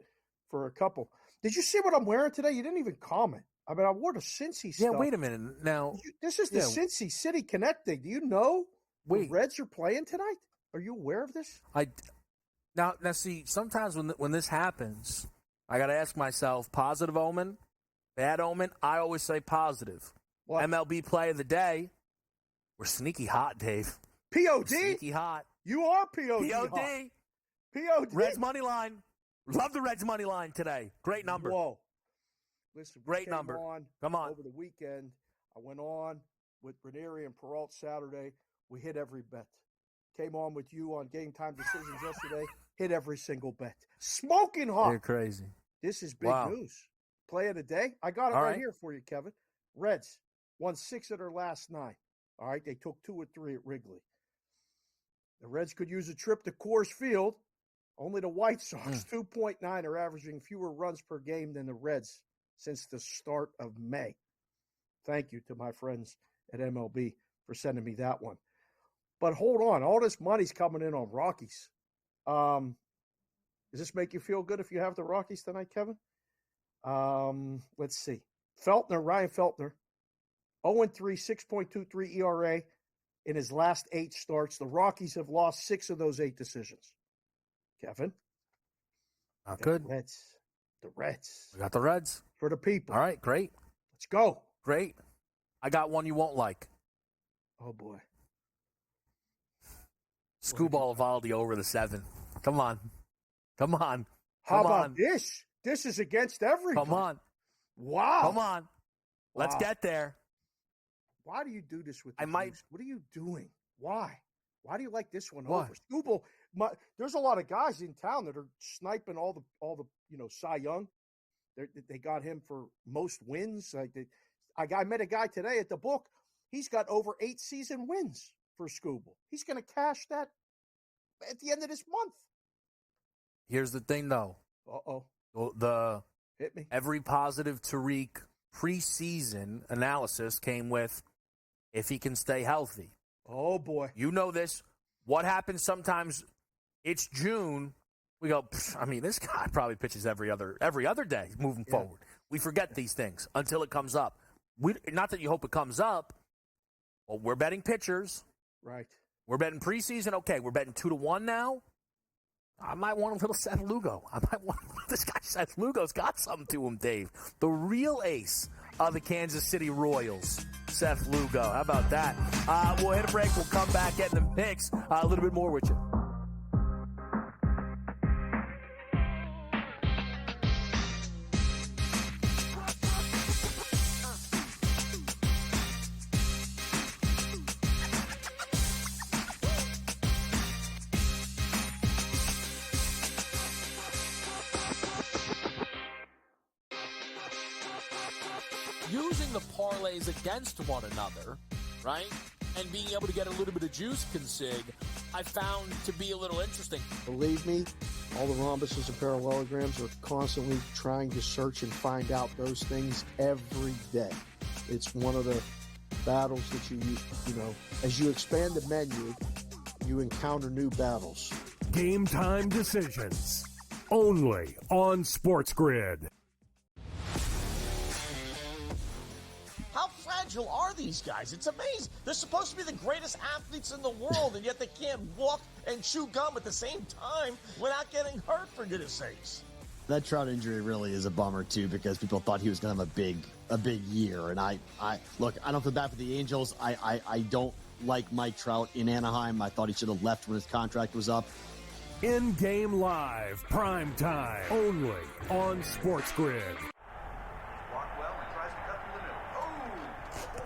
for a couple. Did you see what I'm wearing today? You didn't even comment. I mean, I wore the Cincy stuff. Yeah, wait a minute. Now, this is the Cincy City Connect thing. Do you know the Reds are playing tonight? Are you aware of this? Now see, sometimes when this happens, I got to ask myself, positive omen, bad omen? I always say positive. What? MLB play of the day. We're sneaky hot, Dave. POD? Sneaky hot. You are POD. POD. Hot. POD. Reds money line. Love the Reds money line today. Great number. Whoa. Listen, Great number. Come on. Over the weekend, I went on with Ranieri and Peralt Saturday. We hit every bet. Came on with you on GameTime Decisions yesterday. Hit every single bet. Smoking hot. You're crazy. This is big news. Play of the day. I got it All right right here for you, Kevin. Reds won 6 of their last 9. All right, they took 2 or 3 at Wrigley. The Reds could use a trip to Coors Field. Only the White Sox, 2.9, are averaging fewer runs per game than the Reds since the start of May. Thank you to my friends at MLB for sending me that one. But hold on. All this money's coming in on Rockies. Does this make you feel good if you have the Rockies tonight, Kevin? Let's see. Ryan Feltner, 0-3, 6.23 ERA in his last 8 starts. The Rockies have lost 6 of those 8 decisions. Kevin? Not good. The Reds. We got the Reds. For the people. All right, great. Let's go. Great. I got one you won't like. Oh, boy. Screwball Evaldi over the 7. Come on. Come on. How about this? This is against everybody. Come on. Wow. Come on. Let's get there. Why do you do this with the Dukes? What are you doing? Why? Why do you like this one over? Screwball, there's a lot of guys in town that are sniping all the Cy Young. They got him for most wins. I met a guy today at the book. He's got over 8 season wins for Scooble. He's going to cash that at the end of this month. Here's the thing, though. Uh-oh. Hit me. Every positive Tariq preseason analysis came with if he can stay healthy. Oh, boy. You know this. What happens sometimes, it's June. We go, this guy probably pitches every other day moving forward. We forget these things until it comes up. Not that you hope it comes up. Well, we're betting pitchers. Right. We're betting preseason. Okay, we're betting 2-1 now. I might want a little Seth Lugo. This guy Seth Lugo's got something to him, Dave. The real ace of the Kansas City Royals, Seth Lugo. How about that? We'll hit a break. We'll come back, get in the mix a little bit more with you. Using the parlays against one another, right, and being able to get a little bit of juice consig, I found to be a little interesting. Believe me, all the rhombuses and parallelograms are constantly trying to search and find out those things every day. It's one of the battles that you as you expand the menu, you encounter new battles. Game Time Decisions, only on SportsGrid. How fragile are these guys? It's amazing. They're supposed to be the greatest athletes in the world, and yet they can't walk and chew gum at the same time without getting hurt, for goodness sakes. That Trout injury really is a bummer, too, because people thought he was going to have a big year. And I don't feel bad for the Angels. I don't like Mike Trout in Anaheim. I thought he should have left when his contract was up. In-game live, prime time, only on SportsGrid.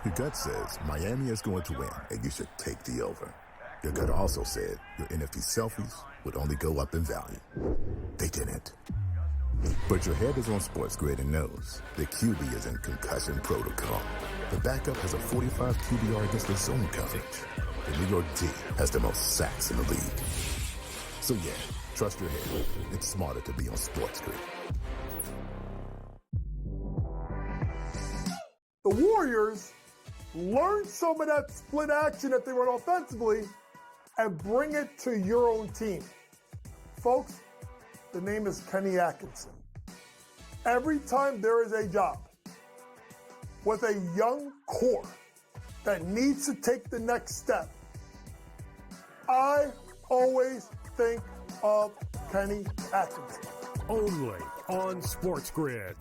Your gut says Miami is going to win, and you should take the over. Your gut also said your NFT selfies would only go up in value. They didn't. But your head is on SportsGrid and knows the QB is in concussion protocol. The backup has a 45 QBR against the zone coverage. The New York D has the most sacks in the league. So yeah, trust your head. It's smarter to be on SportsGrid. The Warriors learn some of that split action that they run offensively and bring it to your own team. Folks, the name is Kenny Atkinson. Every time there is a job with a young core that needs to take the next step, I always think of Kenny Atkinson. Only on SportsGrid.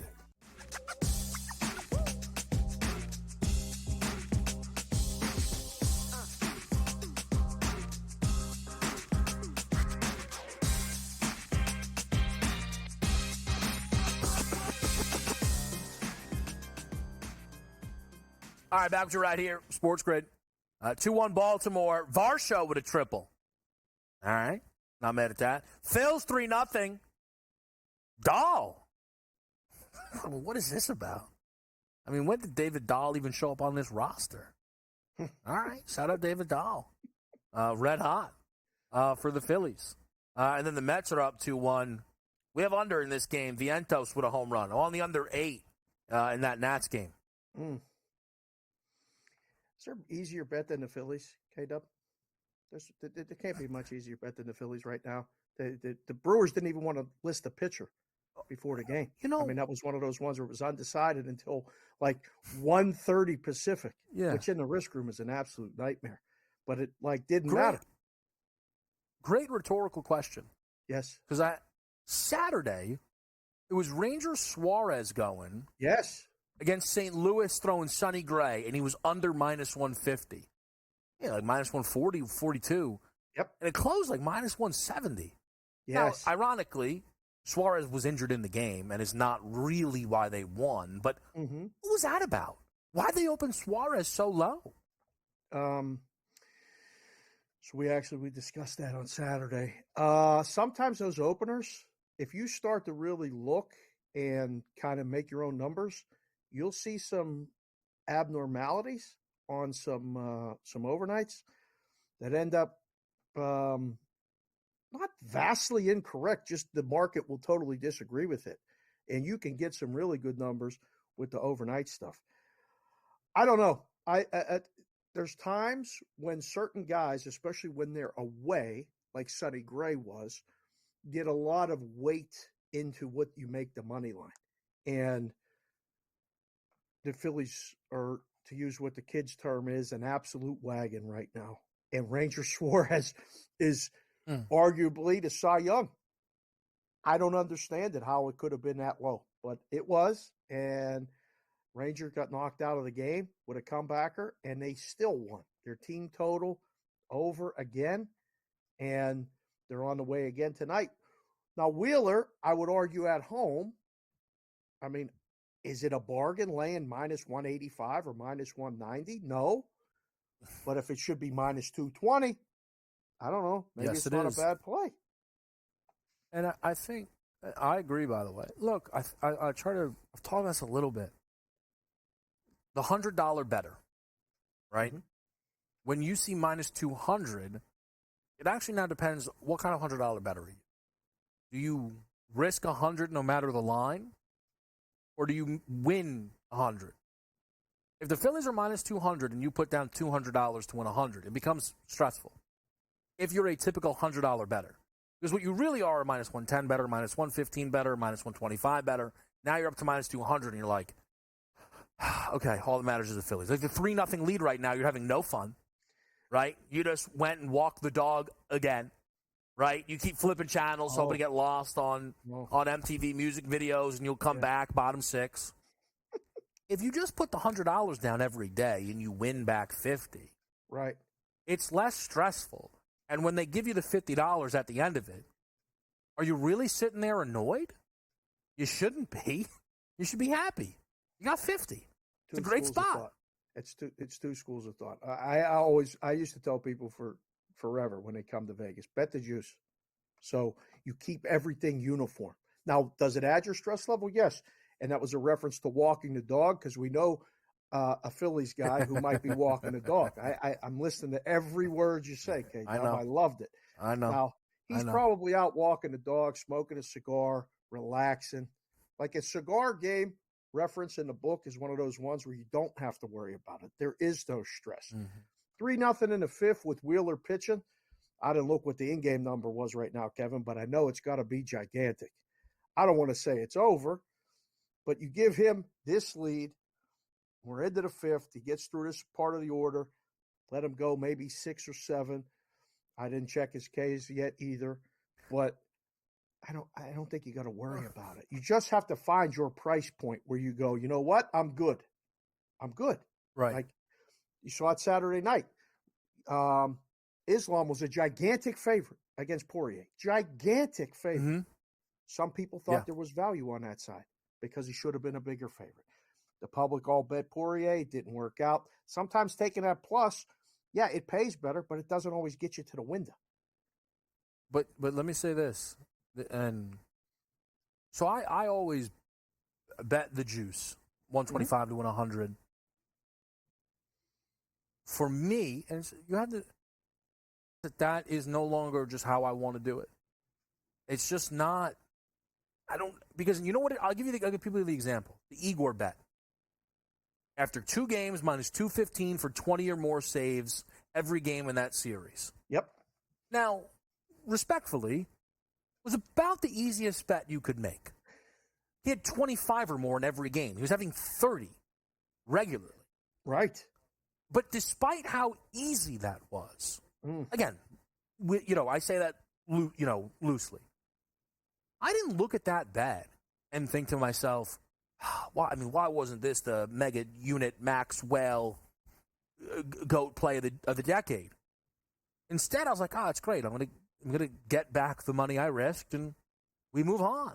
All right, back to right here, SportsGrid. 2-1 Baltimore. Varsho with a triple. All right, not mad at that. Phil's 3-0. Dahl. What is this about? I mean, when did David Dahl even show up on this roster? All right, shout out David Dahl. Red hot for the Phillies. And then the Mets are up 2-1. We have under in this game. Vientos with a home run. On the under 8 in that Nats game. Is there an easier bet than the Phillies, K-Dub? There can't be much easier bet than the Phillies right now. The Brewers didn't even want to list a pitcher before the game. I mean, that was one of those ones where it was undecided until like 1:30 Pacific, which in the risk room is an absolute nightmare. But it didn't matter. Great rhetorical question. Yes. Because Saturday, it was Ranger Suarez going. Yes. Against St. Louis throwing Sonny Gray, and he was under minus 150. Yeah, like minus 140, 42. Yep. And it closed like minus 170. Yes. Now, ironically, Suarez was injured in the game, and is not really why they won. But what was that about? Why'd they open Suarez so low? So we discussed that on Saturday. Sometimes those openers, if you start to really look and kind of make your own numbers, you'll see some abnormalities on some overnights that end up not vastly incorrect, just the market will totally disagree with it. And you can get some really good numbers with the overnight stuff. I don't know. There's times when certain guys, especially when they're away, like Sonny Gray was, get a lot of weight into what you make the money line. And the Phillies are, to use what the kids' term is, an absolute wagon right now. And Ranger Suarez is arguably the Cy Young. I don't understand it, how it could have been that low, but it was. And Ranger got knocked out of the game with a comebacker, and they still won. Their team total over again, and they're on the way again tonight. Now, Wheeler, I would argue at home, I mean, is it a bargain laying minus 185 or minus 190? No. But if it should be minus 220, I don't know. Maybe it's not a bad play. And I think, I agree, by the way. Look, I've talked about this a little bit. The $100 better, right? When you see minus 200, it actually now depends what kind of $100 better are you. Do you risk 100 no matter the line? Or do you win 100? If the Phillies are minus 200 and you put down $200 to win 100, it becomes stressful. If you're a typical $100 better. Because what you really are minus 110 better, minus 115 better, minus 125 better. Now you're up to minus 200 and you're like, okay, all that matters is the Phillies. Like the 3-0 lead right now, you're having no fun, right? You just went and walked the dog again, right? You keep flipping channels, hoping to get lost on MTV music videos, and you'll come back bottom 6. If you just put the $100 down every day and you win back 50, right? It's less stressful. And when they give you the $50 at the end of it, are you really sitting there annoyed? You shouldn't be. You should be happy. You got 50. It's a great spot. It's two schools of thought. I used to tell people for forever when they come to Vegas, bet the juice. So you keep everything uniform. Now, does it add your stress level? Yes. And that was a reference to walking the dog, because we know a Phillies guy who might be walking the dog. I'm listening to every word you say, Kate. I know. I loved it. I know. Now, he's probably out walking the dog, smoking a cigar, relaxing. Like a cigar game reference in the book is one of those ones where you don't have to worry about it. There is no stress. 3-0 in the fifth with Wheeler pitching. I didn't look what the in-game number was right now, Kevin, but I know it's got to be gigantic. I don't want to say it's over, but you give him this lead. We're into the fifth. He gets through this part of the order. Let him go maybe 6 or 7. I didn't check his Ks yet either, but I don't think you got to worry about it. You just have to find your price point where you go, you know what? I'm good. Right. Like you saw it Saturday night. Islam was a gigantic favorite against Poirier. Gigantic favorite. Some people thought there was value on that side because he should have been a bigger favorite. The public all bet Poirier. It didn't work out. Sometimes taking that plus, yeah, it pays better, but it doesn't always get you to the window. But let me say this, and so I always bet the juice, 125 to 100. For me, and you have to, that is no longer just how I want to do it. It's just not. I don't, because you know what? I'll give people the example. The Igor bet. After 2 games, minus 215 for 20 or more saves every game in that series. Yep. Now, respectfully, was about the easiest bet you could make. He had 25 or more in every game. He was having 30 regularly. Right. But despite how easy that was, again, I say that loosely. I didn't look at that bet and think to myself, why wasn't this the mega unit Maxwell GOAT play of the decade? Instead, I was like, it's great. I'm gonna get back the money I risked, and we move on.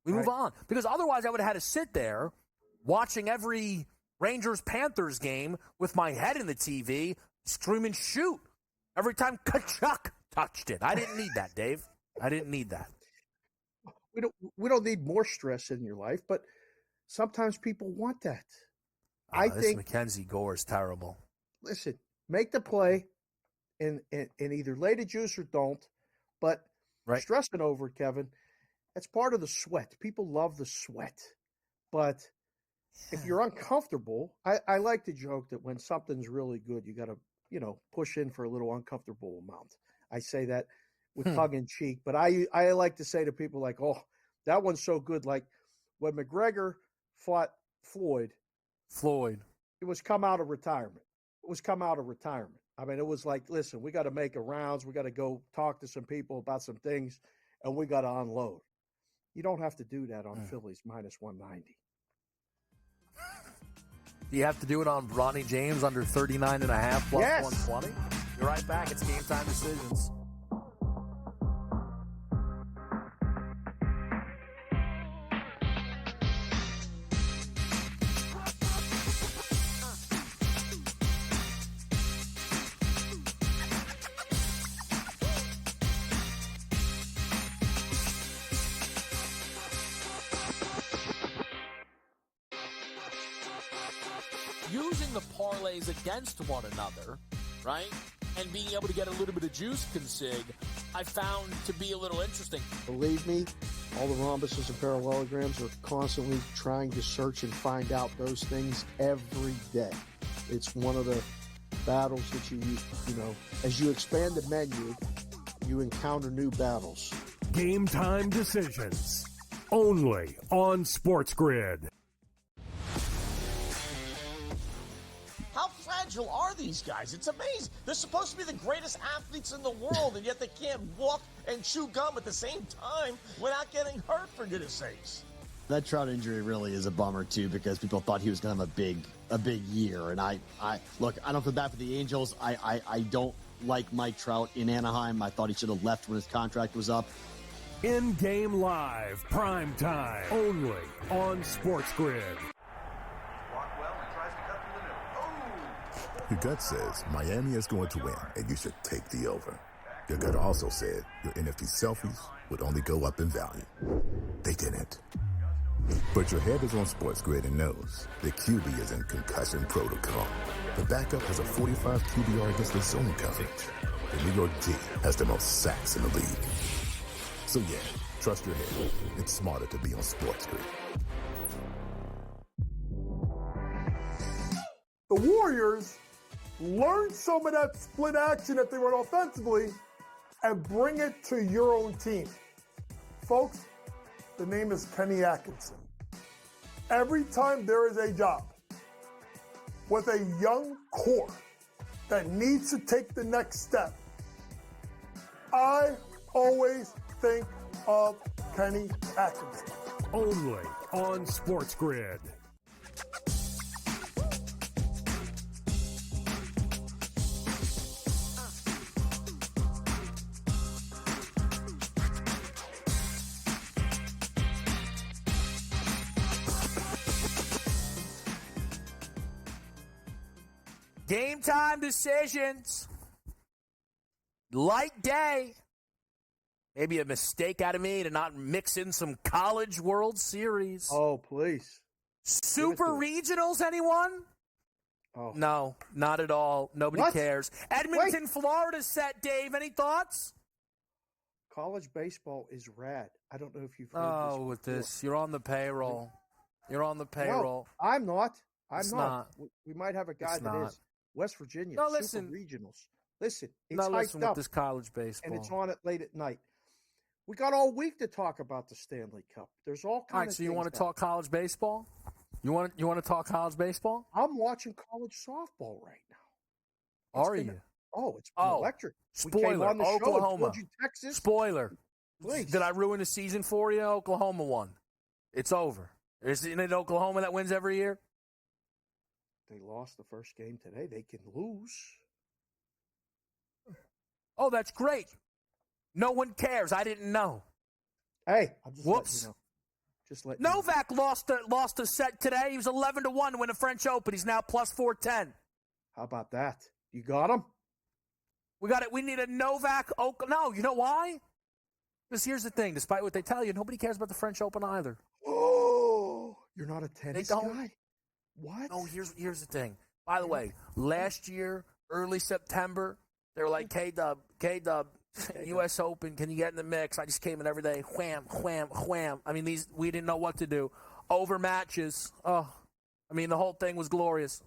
We move on. Because otherwise I would have had to sit there watching every Rangers-Panthers game with my head in the TV, screaming, shoot, every time Kachuk touched it. I didn't need that, Dave. I didn't need that. We don't need more stress in your life, but sometimes people want that. I think Mackenzie Gore is terrible. Listen, make the play and either lay the juice or don't, but stressing over it, Kevin, that's part of the sweat. People love the sweat. But if you're uncomfortable, I like to joke that when something's really good, you got to, push in for a little uncomfortable amount. I say that with tongue in cheek, but I like to say to people like, oh, that one's so good. Like when McGregor fought Floyd, it was come out of retirement. I mean, it was like, listen, we got to make a rounds. We got to go talk to some people about some things, and we got to unload. You don't have to do that on Phillies minus 190. Do you have to do it on Ronnie James under 39.5 plus 120? You're right back. It's Game Time Decisions. Using the parlays against one another, right, and being able to get a little bit of juice consig, I found to be a little interesting. Believe me, all the rhombuses and parallelograms are constantly trying to search and find out those things every day. It's one of the battles that you as you expand the menu, you encounter new battles. Game Time Decisions, only on SportsGrid. How fragile are these guys? It's amazing. They're supposed to be the greatest athletes in the world, and yet they can't walk and chew gum at the same time without getting hurt, for goodness sakes. That Trout injury really is a bummer, too, because people thought he was going to have a big year. And I don't feel bad for the Angels. I don't like Mike Trout in Anaheim. I thought he should have left when his contract was up. In-game live, prime time, only on SportsGrid. Your gut says Miami is going to win, and you should take the over. Your gut also said your NFT selfies would only go up in value. They didn't. But your head is on SportsGrid and knows the QB is in concussion protocol. The backup has a 45 QBR against the zone coverage. The New York D has the most sacks in the league. So yeah, trust your head. It's smarter to be on SportsGrid. The Warriors learn some of that split action that they run offensively and bring it to your own team. Folks, the name is Kenny Atkinson. Every time there is a job with a young core that needs to take the next step, I always think of Kenny Atkinson. Only on SportsGrid. Game time decisions. Light day. Maybe a mistake out of me to not mix in some College World Series. Oh, please. Super regionals, anyone? Oh. No, not at all. Nobody cares. Edmonton, Florida set, Dave. Any thoughts? College baseball is rad. I don't know if you've heard Oh, this with before. this. You're on the payroll. You're on the payroll. No, I'm not. It's not. We might have a guy It's that not. is. West Virginia, No, Super listen. regionals. Listen, it's Now listen hyped with up. this college baseball. And it's on it late at night. We got all week to talk about the Stanley Cup. There's all kinds All right, of so you things want to that- talk college baseball? You want to talk college baseball? I'm watching college softball right now. Are you? It's been electric. We came Spoiler, on the show and Oklahoma. told you Texas. Spoiler. Please. Did I ruin the season for you? Oklahoma won. It's over. Isn't it Oklahoma that wins every year? They lost the first game today. They can lose. Oh, that's great. No one cares. I didn't know. Hey, I'm just Whoops. letting you know. Just let you know. Novak lost a set today. He was 11-1 to win a French Open. He's now plus 410. How about that? You got him? We got it. We need a Novak. No, you know why? Because here's the thing. Despite what they tell you, nobody cares about the French Open either. Oh, you're not a tennis guy? What? No, here's the thing. By the way, last year, early September, they were like, K-Dub, U.S. Open, can you get in the mix? I just came in every day, wham, wham, wham. I mean, we didn't know what to do. Over matches. Oh, I mean, the whole thing was glorious.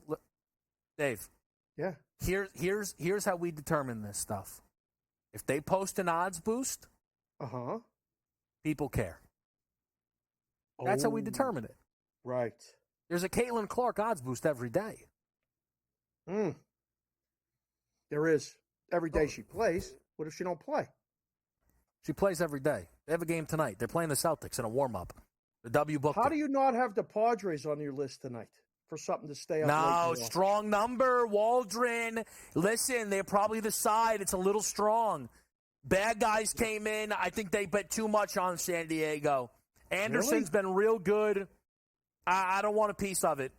Dave. Yeah. Here's how we determine this stuff. If they post an odds boost, people care. That's how we determine it. Right. There's a Caitlin Clark odds boost every day. There is. Every day she plays. What if she don't play? She plays every day. They have a game tonight. They're playing the Celtics in a warm-up. The W booked How it. do you not have the Padres on your list tonight for something to stay up late No, and watch? strong number. Waldron. Listen, they're probably the side. It's a little strong. Bad guys came in. I think they bet too much on San Diego. Anderson's been real good. I don't want a piece of it.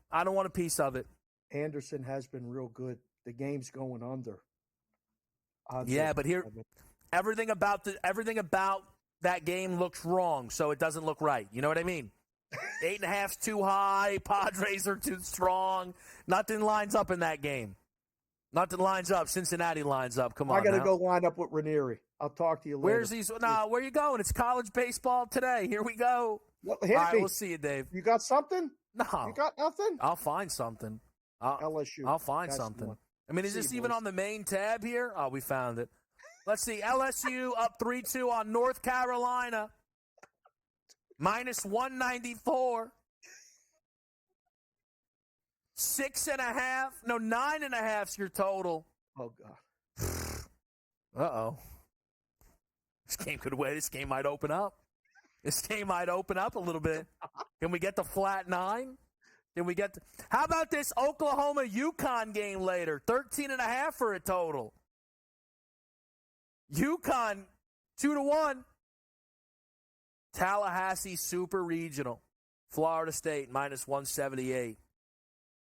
Anderson has been real good. The game's going under. Yeah, but here, everything about that game looks wrong, so it doesn't look right. You know what I mean? 8.5's too high. Padres are too strong. Nothing lines up in that game. Nothing lines up. Cincinnati lines up. Come on, I got to now. go line up with Ranieri. I'll talk to you later. Where's these? No, where you going? It's college baseball today. Here we go. Hit All right, me. we'll see you, Dave. You got something? No. You got nothing? I'll find something. LSU. I'll find That's the something. one. I mean, is See this you, even boys. on the main tab here? Oh, we found it. Let's see. LSU up 3-2 on North Carolina. Minus 194. 6.5. No, 9.5's your total. Oh, God. Uh-oh. This game could win. This game might open up. This game might open up a little bit. Can we get the flat 9? Can we get how about this Oklahoma-UConn game later? 13.5 for a total. UConn 2-1. Tallahassee Super Regional. Florida State minus 178.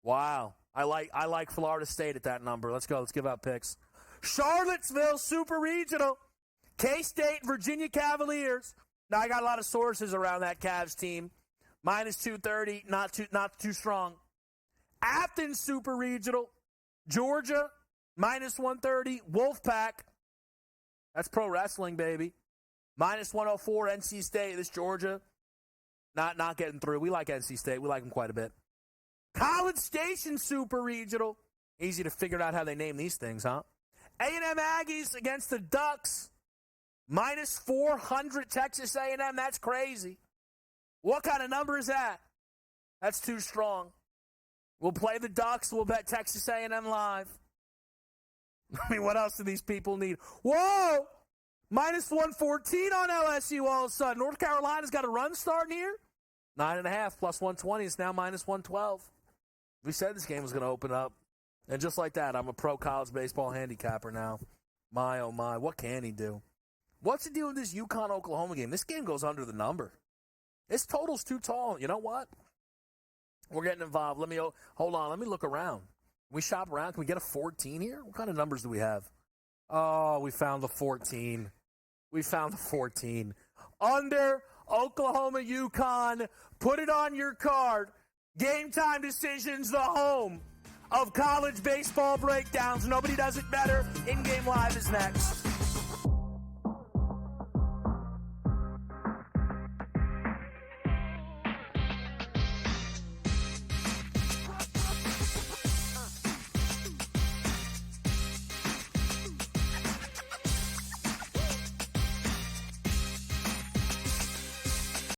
Wow. I like Florida State at that number. Let's go. Let's give out picks. Charlottesville Super Regional. K-State, Virginia Cavaliers. Now, I got a lot of sources around that Cavs team. Minus 230, not too strong. Athens Super Regional. Georgia, minus 130. Wolfpack. That's pro wrestling, baby. Minus 104, NC State. This Georgia, not getting through. We like NC State. We like them quite a bit. College Station Super Regional. Easy to figure out how they name these things, huh? A&M Aggies against the Ducks. Minus 400 Texas A&M. That's crazy. What kind of number is that? That's too strong. We'll play the Ducks. We'll bet Texas A&M live. I mean, what else do these people need? Whoa! Minus 114 on LSU all of a sudden. North Carolina's got a run starting here. 9.5 plus 120 is now minus 112. We said this game was going to open up. And just like that, I'm a pro college baseball handicapper now. My, oh my. What can he do? What's the deal with this UConn-Oklahoma game? This game goes under the number. This total's too tall. You know what? We're getting involved. Hold on. Let me look around. we shop around? Can we get a 14 here? What kind of numbers do we have? Oh, we found the 14. We found the 14. Under Oklahoma, UConn. Put it on your card. Game Time Decisions, the home of college baseball breakdowns. Nobody does it better. In-game live is next.